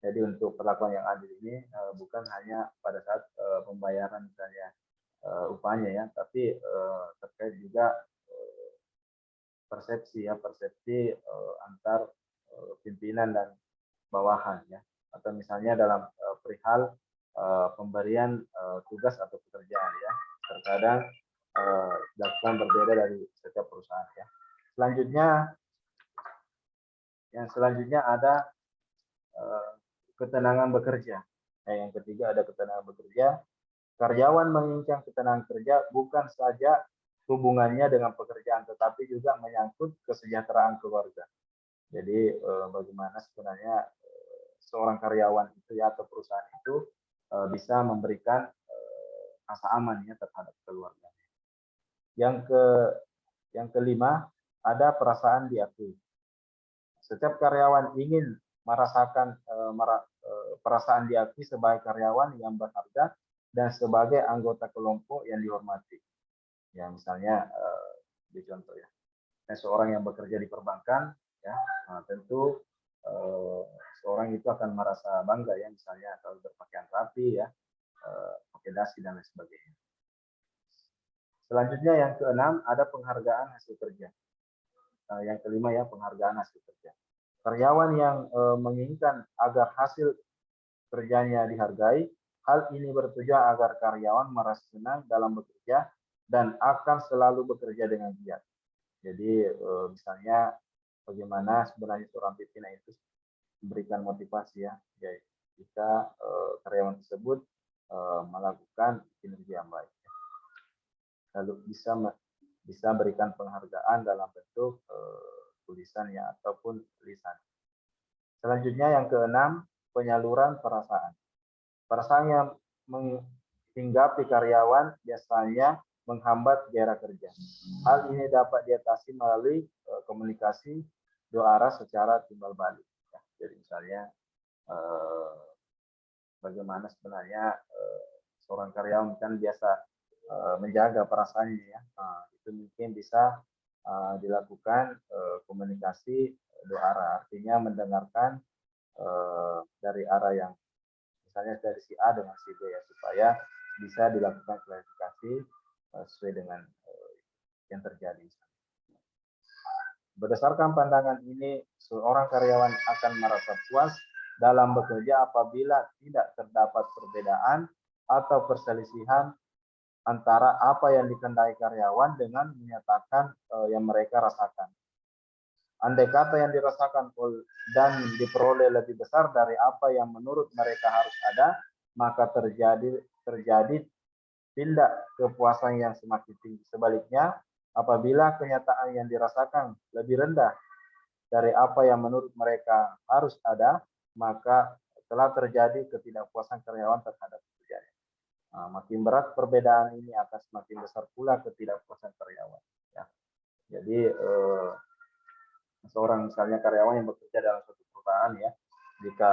A: Jadi untuk perlakuan yang adil ini bukan hanya pada saat pembayaran misalnya upahnya ya, tapi terkait juga persepsi ya, persepsi antar pimpinan dan bawahan ya, atau misalnya dalam perihal pemberian tugas atau pekerjaan ya, terkadang dilakukan berbeda dari setiap perusahaan ya. Selanjutnya ada ketenangan bekerja. Nah, yang ketiga ada ketenangan bekerja. Karyawan menginginkan ketenangan kerja bukan saja hubungannya dengan pekerjaan, tetapi juga menyangkut kesejahteraan keluarga. Jadi bagaimana sebenarnya seorang karyawan itu ya atau perusahaan itu bisa memberikan rasa aman ya terhadap keluarganya. Yang kelima ada perasaan diakui. Setiap karyawan ingin merasakan perasaan diakui sebagai karyawan yang berharga dan sebagai anggota kelompok yang dihormati. Ya misalnya di contoh ya, seorang yang bekerja di perbankan ya, tentu seorang itu akan merasa bangga ya, misalnya kalau berpakaian rapi ya, pakai dasi dan lain sebagainya. Selanjutnya yang keenam ada penghargaan hasil kerja. Yang kelima ya, penghargaan hasil kerja. Karyawan yang menginginkan agar hasil kerjanya dihargai, hal ini bertujuan agar karyawan merasa senang dalam bekerja dan akan selalu bekerja dengan giat. Jadi misalnya bagaimana sebenarnya seorang pimpinan itu memberikan motivasi ya, jika karyawan tersebut melakukan kinerja yang baik. Lalu bisa berikan penghargaan dalam bentuk tulisan ya ataupun tulisan. Selanjutnya yang keenam, penyaluran perasaan. Perasaan yang menghinggapi karyawan biasanya menghambat gairah kerja. Hal ini dapat diatasi melalui komunikasi dua arah secara timbal balik. Ya, jadi misalnya bagaimana sebenarnya seorang karyawan kan biasa menjaga perasaannya ya. Itu mungkin bisa dilakukan komunikasi dua arah, artinya mendengarkan dari arah yang misalnya dari si A dengan si B ya, supaya bisa dilakukan klarifikasi sesuai dengan yang terjadi. Berdasarkan pandangan ini, seorang karyawan akan merasa puas dalam bekerja apabila tidak terdapat perbedaan atau perselisihan antara apa yang dikehendaki karyawan dengan menyatakan yang mereka rasakan. Andai kata yang dirasakan dan diperoleh lebih besar dari apa yang menurut mereka harus ada, maka terjadi tindak kepuasan yang semakin tinggi. Sebaliknya, apabila kenyataan yang dirasakan lebih rendah dari apa yang menurut mereka harus ada, maka telah terjadi ketidakpuasan karyawan terhadap pekerjaannya. Nah, makin berat perbedaan ini akan semakin besar pula ketidakpuasan karyawan. Ya. Jadi seorang misalnya karyawan yang bekerja dalam suatu perusahaan ya, jika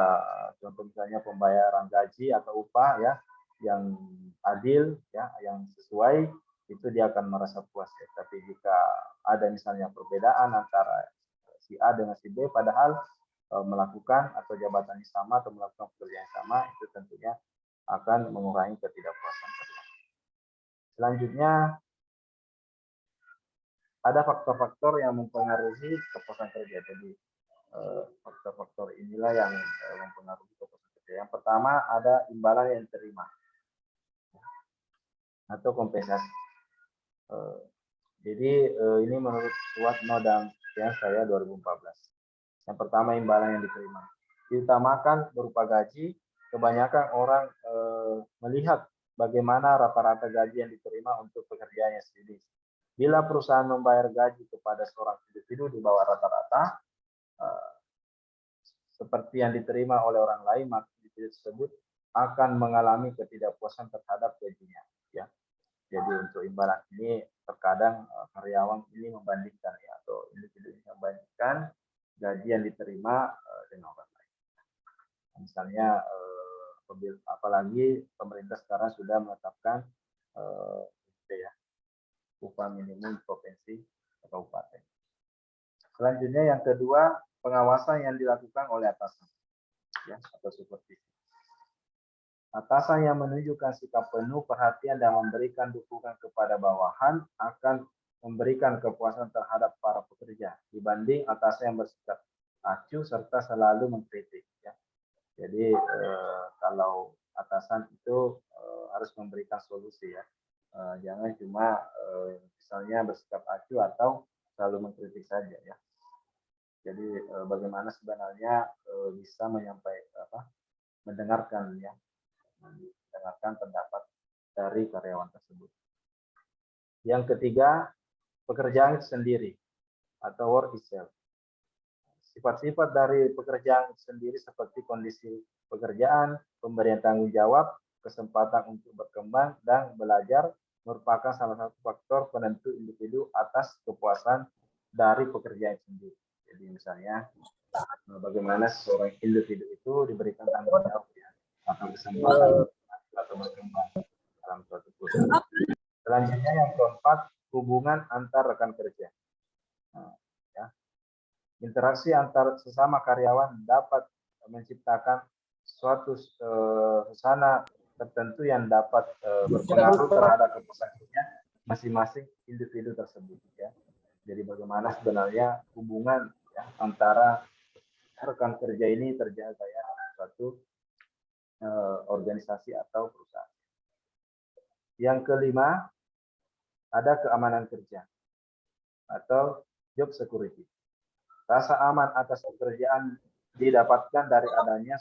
A: contoh misalnya pembayaran gaji atau upah ya yang adil ya, yang sesuai, itu dia akan merasa puas ya. Tapi jika ada misalnya perbedaan antara si A dengan si B padahal melakukan atau jabatannya sama atau melakukan pekerjaan yang sama, itu tentunya akan mengurangi ketidakpuasan karyawan. Selanjutnya ada faktor-faktor yang mempengaruhi kepuasan kerja. Jadi faktor-faktor inilah yang mempengaruhi kepuasan kerja. Yang pertama ada imbalan yang diterima atau kompensasi. Jadi ini menurut SWOT Nodam yang saya 2014. Yang pertama imbalan yang diterima. Diutamakan berupa gaji. Kebanyakan orang melihat bagaimana rata-rata gaji yang diterima untuk pekerjaannya sendiri. Bila perusahaan membayar gaji kepada seorang individu di bawah rata-rata, seperti yang diterima oleh orang lain, maka individu tersebut akan mengalami ketidakpuasan terhadap gajinya. Ya. Jadi untuk imbalan ini terkadang karyawan ini membandingkan ya, atau individu ini membandingkan gaji yang diterima dengan orang lain. Misalnya apalagi pemerintah sekarang sudah menetapkan ya, upah minimum provinsi atau kabupaten. Selanjutnya yang kedua, pengawasan yang dilakukan oleh atasan ya, atau supervisi. Atasan yang menunjukkan sikap penuh perhatian dan memberikan dukungan kepada bawahan akan memberikan kepuasan terhadap para pekerja dibanding atasan yang bersikap acuh serta selalu mengkritik ya. Jadi kalau atasan itu harus memberikan solusi ya. Jangan cuma misalnya bersikap acuh atau selalu mengkritik saja ya. Jadi bagaimana sebenarnya bisa mendengarkan ya, mendengarkan pendapat dari karyawan tersebut. Yang ketiga, pekerjaan sendiri atau work itself. Sifat-sifat dari pekerjaan sendiri seperti kondisi pekerjaan, pemberian tanggung jawab, kesempatan untuk berkembang dan belajar merupakan salah satu faktor penentu individu atas kepuasan dari pekerjaan sendiri. Jadi misalnya bagaimana seorang individu itu diberikan tanggung jawab ya, atau kesempatan atau berkembang dalam suatu perusahaan. Selanjutnya yang keempat, hubungan antar rekan kerja. Ya. Interaksi antar sesama karyawan dapat menciptakan suatu suasana tertentu yang dapat berpengaruh terhadap kepuasan kerja masing-masing individu tersebut ya. Jadi bagaimana sebenarnya hubungan ya, antara rekan kerja ini terjaga ya suatu organisasi atau perusahaan. Yang kelima ada keamanan kerja atau job security. Rasa aman atas pekerjaan didapatkan dari adanya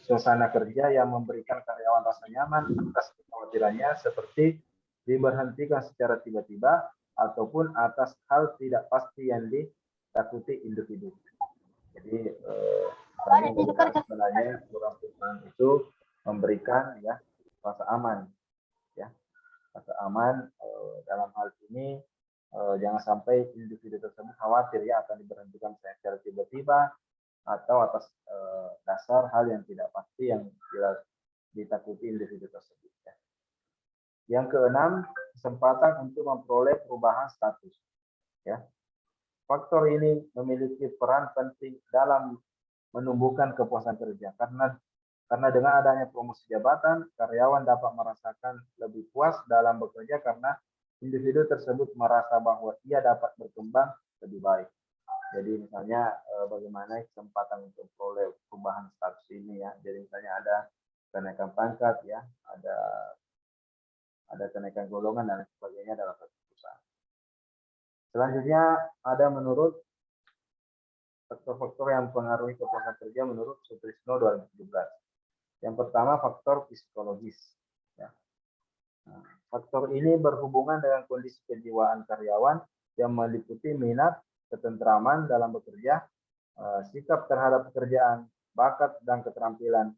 A: suasana kerja yang memberikan karyawan rasa nyaman atas kekhawatirannya seperti diberhentikan secara tiba-tiba ataupun atas hal tidak pasti yang ditakuti individu. Jadi sebenarnya perusahaan itu memberikan ya rasa aman ya, rasa aman dalam hal ini. Jangan sampai individu tersebut khawatir ya akan diberhentikan secara tiba-tiba atau atas dasar hal yang tidak pasti yang ditakuti individu tersebut. Ya. Yang keenam, kesempatan untuk memperoleh perubahan status. Ya. Faktor ini memiliki peran penting dalam menumbuhkan kepuasan kerja karena Karena dengan adanya promosi jabatan, karyawan dapat merasakan lebih puas dalam bekerja karena individu tersebut merasa bahwa ia dapat berkembang lebih baik. Jadi misalnya bagaimana kesempatan untuk memperoleh perubahan status ini ya. Jadi misalnya ada kenaikan pangkat ya, ada kenaikan golongan dan sebagainya dalam satu perusahaan. Selanjutnya ada menurut faktor-faktor yang mempengaruhi kepuasan kerja menurut Sutrisno 2017. Yang pertama faktor psikologis. Ya. Nah, faktor ini berhubungan dengan kondisi kejiwaan karyawan yang meliputi minat, ketentraman dalam bekerja, sikap terhadap pekerjaan, bakat dan keterampilan.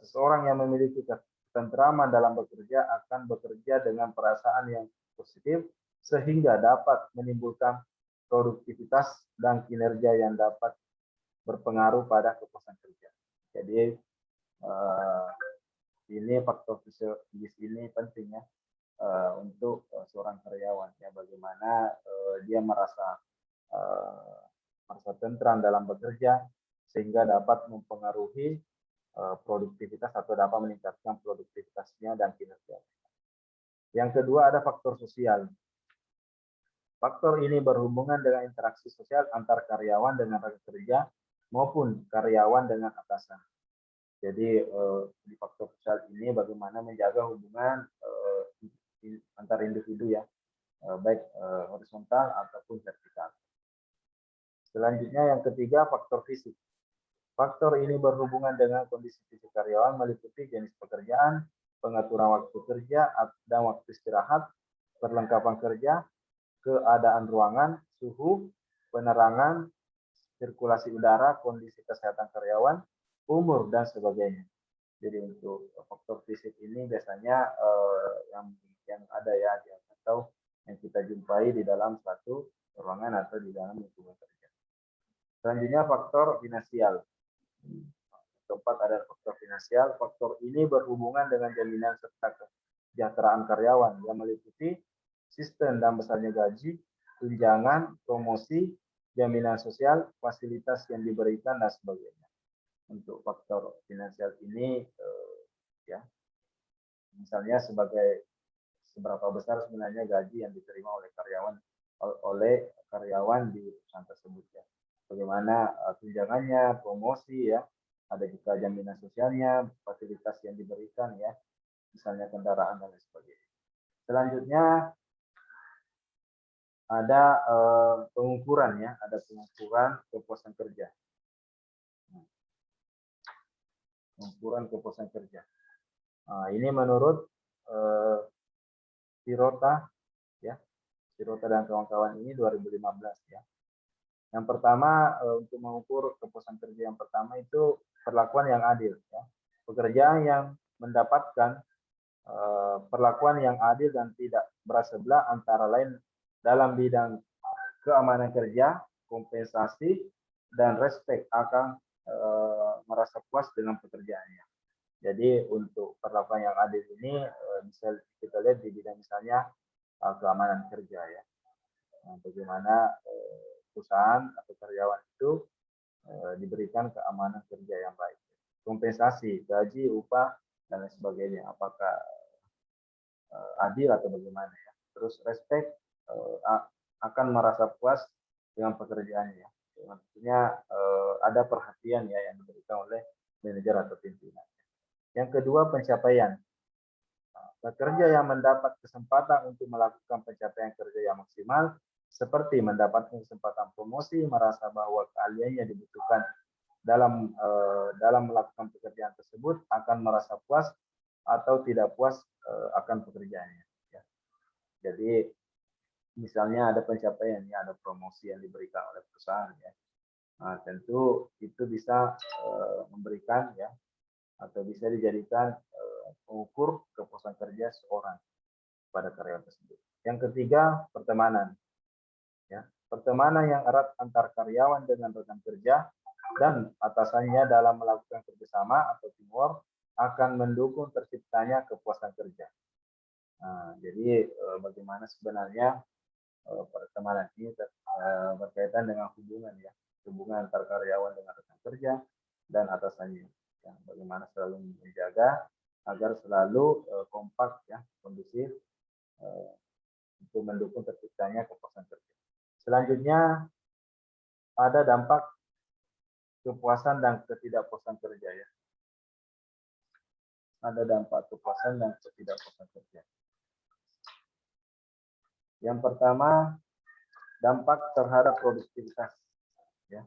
A: Seseorang yang memiliki ketentraman dalam bekerja akan bekerja dengan perasaan yang positif sehingga dapat menimbulkan produktivitas dan kinerja yang dapat berpengaruh pada kepuasan kerja. Jadi ini faktor fisiologis ini penting ya untuk seorang karyawan ya, bagaimana dia merasa tentram dalam bekerja sehingga dapat mempengaruhi produktivitas atau dapat meningkatkan produktivitasnya dan kinerja. Yang kedua ada faktor sosial. Faktor ini berhubungan dengan interaksi sosial antar karyawan dengan rekan kerja maupun karyawan dengan atasan. Jadi di faktor sosial ini bagaimana menjaga hubungan antar individu ya, baik horizontal ataupun vertikal. Selanjutnya yang ketiga faktor fisik. Faktor ini berhubungan dengan kondisi fisik karyawan meliputi jenis pekerjaan, pengaturan waktu kerja dan waktu istirahat, perlengkapan kerja, keadaan ruangan, suhu, penerangan, sirkulasi udara, kondisi kesehatan karyawan, umur dan sebagainya. Jadi untuk faktor fisik ini biasanya yang ada ya atau yang kita jumpai di dalam suatu ruangan atau di dalam lingkungan kerja. Selanjutnya faktor finansial. Keempat ada faktor finansial. Faktor ini berhubungan dengan jaminan serta kesejahteraan karyawan yang meliputi sistem dan besarnya gaji, tunjangan, promosi, jaminan sosial, fasilitas yang diberikan dan sebagainya. Untuk faktor finansial ini ya misalnya seberapa besar sebenarnya gaji yang diterima oleh karyawan di perusahaan tersebut ya. Bagaimana tunjangannya, promosi ya, ada juga jaminan sosialnya, fasilitas yang diberikan ya, misalnya kendaraan dan lain sebagainya. Selanjutnya ada pengukuran ya, ada pengukuran kepuasan kerja. Pengukuran kepuasan kerja. Nah, ini menurut Sirota ya, Sirota dan kawan-kawan ini 2015 ya. Yang pertama untuk mengukur kepuasan kerja yang pertama itu perlakuan yang adil ya. Pekerjaan yang mendapatkan perlakuan yang adil dan tidak bersebelah antara lain dalam bidang keamanan kerja, kompensasi dan respek akan merasa puas dengan pekerjaannya. Jadi untuk perlakuan yang adil ini bisa kita lihat di bidang misalnya keamanan kerja ya. Nah, bagaimana perusahaan atau karyawan itu diberikan keamanan kerja yang baik. Kompensasi, gaji, upah dan lain sebagainya. Apakah adil atau bagaimana ya. Terus respect akan merasa puas dengan pekerjaannya. Maksudnya ada perhatian ya yang diberikan oleh manajer atau pimpinan. Yang kedua pencapaian. Pekerja yang mendapat kesempatan untuk melakukan pencapaian kerja yang maksimal seperti mendapatkan kesempatan promosi, merasa bahwa keahliannya dibutuhkan dalam melakukan pekerjaan tersebut, akan merasa puas atau tidak puas akan pekerjaannya. Ya. Jadi misalnya ada pencapaian, ya, ada promosi yang diberikan oleh perusahaan, ya. Nah, tentu itu bisa memberikan ya atau bisa dijadikan pengukur kepuasan kerja seorang pada karyawan tersebut. Yang ketiga pertemanan. Ya, pertemanan yang erat antar karyawan dengan rekan kerja dan atasannya dalam melakukan kerjasama atau teamwork akan mendukung terciptanya kepuasan kerja. Nah, jadi bagaimana sebenarnya pertemanan ini berkaitan dengan hubungan ya, hubungan antar karyawan dengan rekan kerja dan atasannya. Ya, bagaimana selalu menjaga agar selalu kompak ya, kondusif untuk mendukung terciptanya kepuasan kerja. Selanjutnya ada dampak kepuasan dan ketidakpuasan kerja ya. Ada dampak kepuasan dan ketidakpuasan kerja. Yang pertama, dampak terhadap produktivitas. Ya.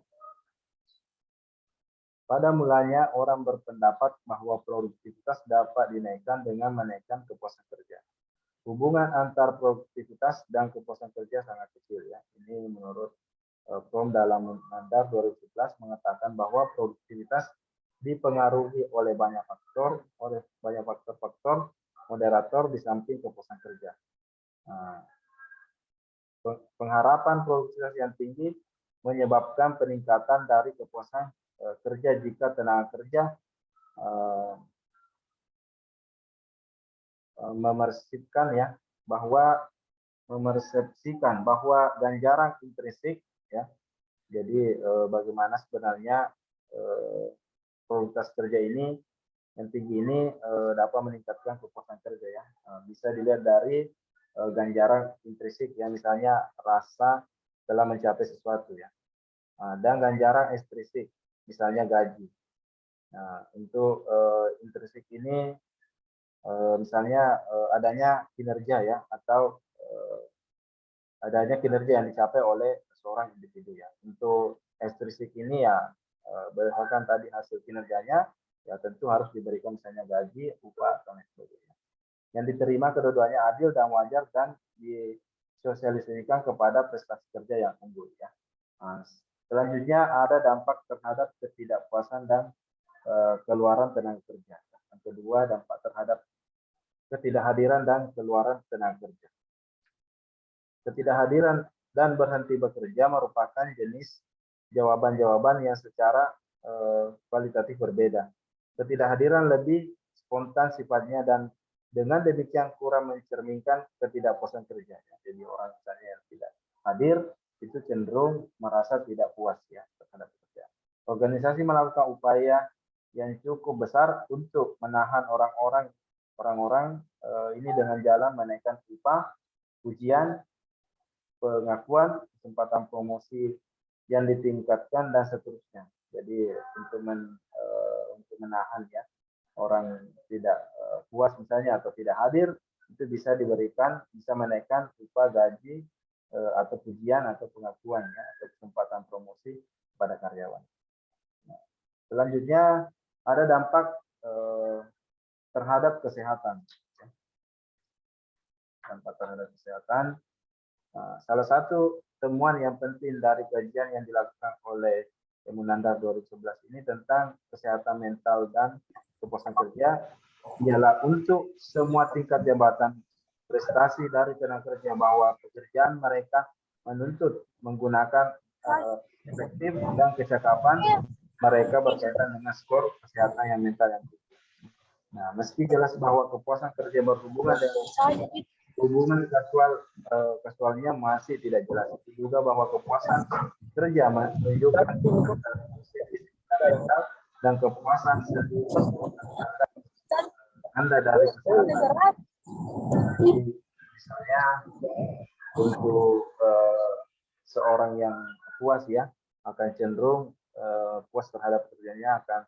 A: Pada mulanya orang berpendapat bahwa produktivitas dapat dinaikkan dengan menaikkan kepuasan kerja. Hubungan antar produktivitas dan kepuasan kerja sangat kecil ya. Ini menurut From dalam Mandar 2011 mengatakan bahwa produktivitas dipengaruhi oleh banyak faktor moderator di samping kepuasan kerja. Nah, pengharapan produktivitas yang tinggi menyebabkan peningkatan dari kepuasan kerja jika tenaga kerja memersepsikan bahwa ganjaran intrinsik ya. Jadi bagaimana sebenarnya produktivitas kerja ini yang tinggi ini dapat meningkatkan kepuasan kerja ya. Bisa dilihat dari ganjaran intrinsik ya, misalnya rasa telah mencapai sesuatu ya. Dan ganjaran ekstrinsik misalnya gaji. Nah, untuk intrinsik ini misalnya adanya kinerja ya, atau adanya kinerja yang dicapai oleh seorang individu ya. Untuk ekstrinsik ini ya berdasarkan tadi hasil kinerjanya ya tentu harus diberikan misalnya gaji, upah atau lain sebagainya. Yang diterima kedua-duanya adil dan wajar dan disosialisasikan kepada prestasi kerja yang unggul ya. Nah, selanjutnya ada dampak terhadap ketidakpuasan dan keluaran tenaga kerja. Yang kedua, dampak terhadap ketidakhadiran dan keluaran tenaga kerja. Ketidakhadiran dan berhenti bekerja merupakan jenis jawaban-jawaban yang secara kualitatif berbeda. Ketidakhadiran lebih spontan sifatnya dan dengan demikian kurang mencerminkan ketidakpuasan kerja. Jadi orang misalnya yang tidak hadir itu cenderung merasa tidak puas ya terhadap pekerjaan. Organisasi melakukan upaya yang cukup besar untuk menahan orang-orang ini dengan jalan menaikkan upah, ujian, pengakuan, kesempatan promosi yang ditingkatkan dan seterusnya. Jadi untuk menahan ya orang tidak puas misalnya atau tidak hadir itu bisa menaikkan upah, gaji atau pujian atau pengakuan ya, atau kesempatan promosi kepada karyawan. Nah, selanjutnya ada dampak terhadap kesehatan. Dampak terhadap kesehatan. Nah, salah satu temuan yang penting dari kajian yang dilakukan oleh Munandar 2011 ini tentang kesehatan mental dan kepuasan kerja ialah untuk semua tingkat jabatan prestasi dari tenaga kerja bahwa pekerjaan mereka menuntut menggunakan efektif dan kecakapan mereka berkaitan dengan skor kesehatan yang mental yang tinggi. Nah, meski jelas bahwa kepuasan kerja berhubungan dengan hubungan kasualnya masih tidak jelas. Juga bahwa kepuasan kerja menunjukkan dan kepuasan Anda dari kesehatan. Misalnya untuk seorang yang puas ya akan cenderung puas terhadap pekerjaannya akan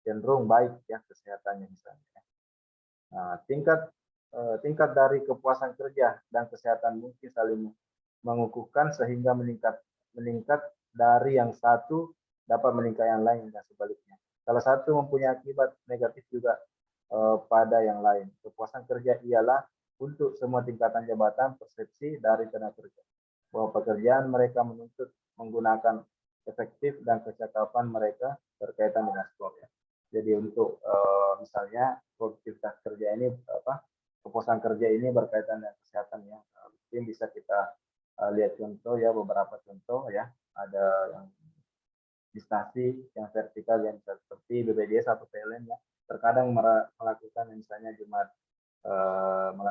A: cenderung baik ya kesehatannya misalnya. Nah, tingkat dari kepuasan kerja dan kesehatan mungkin saling mengukuhkan sehingga meningkat dari yang satu dapat meningkat yang lain dan sebaliknya. Salah satu mempunyai akibat negatif juga pada yang lain. Kepuasan kerja ialah untuk semua tingkatan jabatan persepsi dari tenaga kerja bahwa pekerjaan mereka menuntut menggunakan efektif dan kecakapan mereka berkaitan dengan skor ya. Jadi untuk misalnya produktivitas kerja ini kepuasan kerja ini berkaitan dengan kesehatan ya. Mungkin bisa kita lihat contoh ya, beberapa contoh ya. Ada yang instansi yang vertikal yang seperti BPJS atau PLN ya. Terkadang melakukan misalnya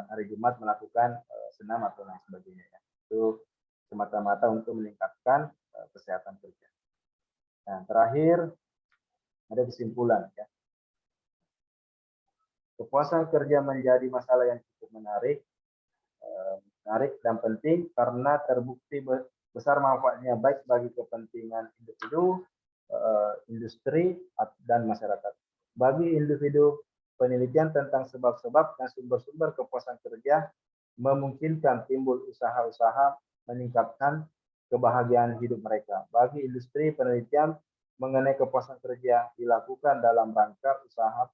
A: hari Jumat melakukan senam atau lain sebagainya ya. Itu semata-mata untuk meningkatkan kesehatan kerja. Nah, terakhir ada kesimpulan ya. Kepuasan kerja menjadi masalah yang cukup menarik dan penting karena terbukti besar manfaatnya baik bagi kepentingan individu, industri, dan masyarakat. Bagi individu, penelitian tentang sebab-sebab dan sumber-sumber kepuasan kerja memungkinkan timbul usaha-usaha meningkatkan kebahagiaan hidup mereka. Bagi industri, penelitian mengenai kepuasan kerja dilakukan dalam rangka usaha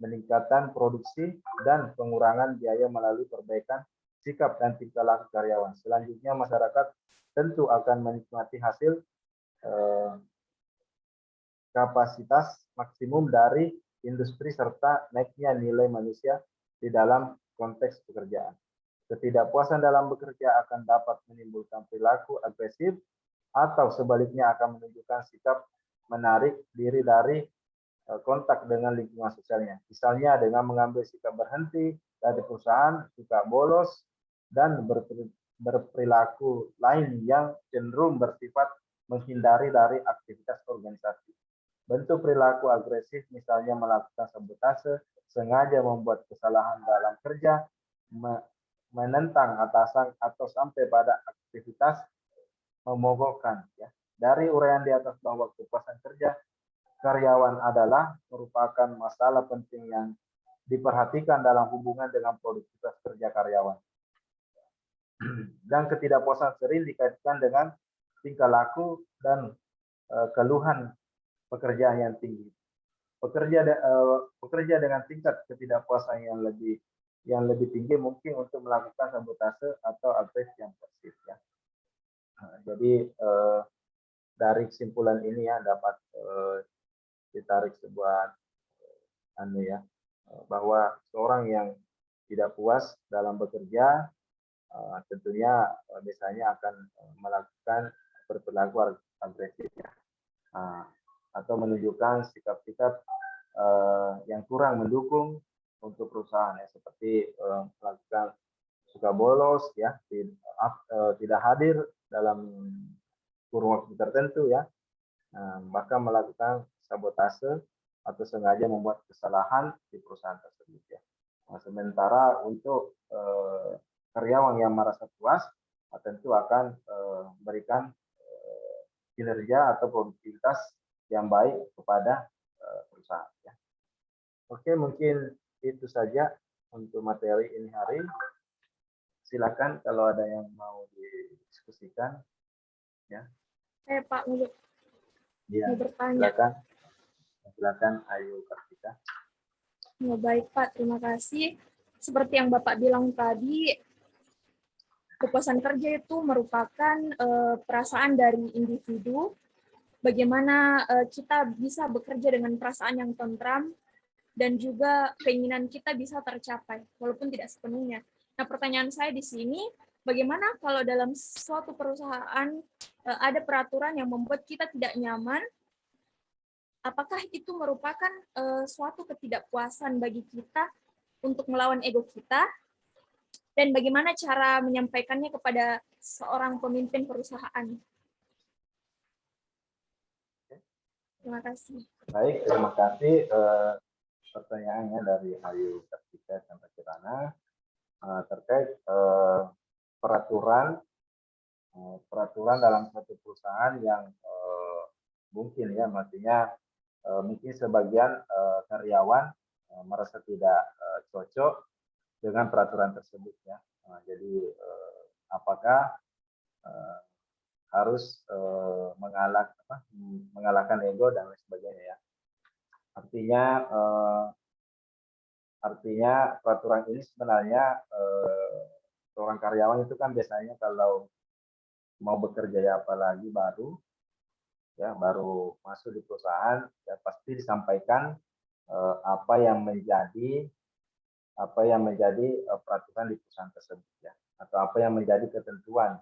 A: peningkatan produksi dan pengurangan biaya melalui perbaikan sikap dan tingkah laku karyawan. Selanjutnya, masyarakat tentu akan menikmati hasil kapasitas maksimum dari industri serta naiknya nilai manusia di dalam konteks pekerjaan. Ketidakpuasan dalam bekerja akan dapat menimbulkan perilaku agresif atau sebaliknya akan menunjukkan sikap menarik diri dari kontak dengan lingkungan sosialnya. Misalnya dengan mengambil sikap berhenti dari perusahaan, suka bolos, dan berperilaku lain yang cenderung bersifat menghindari dari aktivitas organisasi. Bentuk perilaku agresif misalnya melakukan sabotase, sengaja membuat kesalahan dalam kerja, menentang atasan, atau sampai pada aktivitas memogokkan. Ya. Dari uraian di atas bahwa kepuasan kerja karyawan adalah merupakan masalah penting yang diperhatikan dalam hubungan dengan produktivitas kerja karyawan. Dan ketidakpuasan sering dikaitkan dengan tingkah laku dan keluhan pekerjaan yang tinggi. Pekerja dengan tingkat ketidakpuasan yang lebih tinggi mungkin untuk melakukan sabotase atau agresi yang pasif. Ya. Jadi dari kesimpulan ini ya dapat ditarik sebuah bahwa seorang yang tidak puas dalam bekerja tentunya biasanya akan melakukan berperilaku agresif ya, atau menunjukkan sikap-sikap yang kurang mendukung untuk perusahaan ya, seperti melakukan suka bolos ya, tidak hadir dalam kurun waktu tertentu ya, bahkan melakukan sabotase atau sengaja membuat kesalahan di perusahaan tersebut ya. Nah, sementara untuk karyawan yang merasa puas tentu akan memberikan kinerja atau produktivitas yang baik kepada perusahaan ya. Oke, mungkin itu saja untuk materi ini hari. Silakan kalau ada yang mau didiskusikan ya.
C: Pak, mau
A: bertanya. Silakan Ayu Kartika.
C: Ya, baik Pak, terima kasih. Seperti yang Bapak bilang tadi, kepuasan kerja itu merupakan perasaan dari individu. Bagaimana kita bisa bekerja dengan perasaan yang tentram dan juga keinginan kita bisa tercapai, walaupun tidak sepenuhnya. Nah, pertanyaan saya di sini, bagaimana kalau dalam suatu perusahaan ada peraturan yang membuat kita tidak nyaman? Apakah itu merupakan suatu ketidakpuasan bagi kita untuk melawan ego kita? Dan bagaimana cara menyampaikannya kepada seorang pemimpin perusahaan? Terima kasih.
A: Baik, terima kasih pertanyaannya dari Ayu Kartika sampai Kirana terkait peraturan dalam suatu perusahaan yang mungkin ya, maksudnya mungkin sebagian karyawan merasa tidak cocok dengan peraturan tersebut ya. Jadi apakah harus mengalahkan ego dan lain sebagainya ya. Artinya peraturan ini sebenarnya seorang karyawan itu kan biasanya kalau mau bekerja ya, apalagi baru masuk di perusahaan ya pasti disampaikan apa yang menjadi peraturan di perusahaan tersebut ya, atau apa yang menjadi ketentuan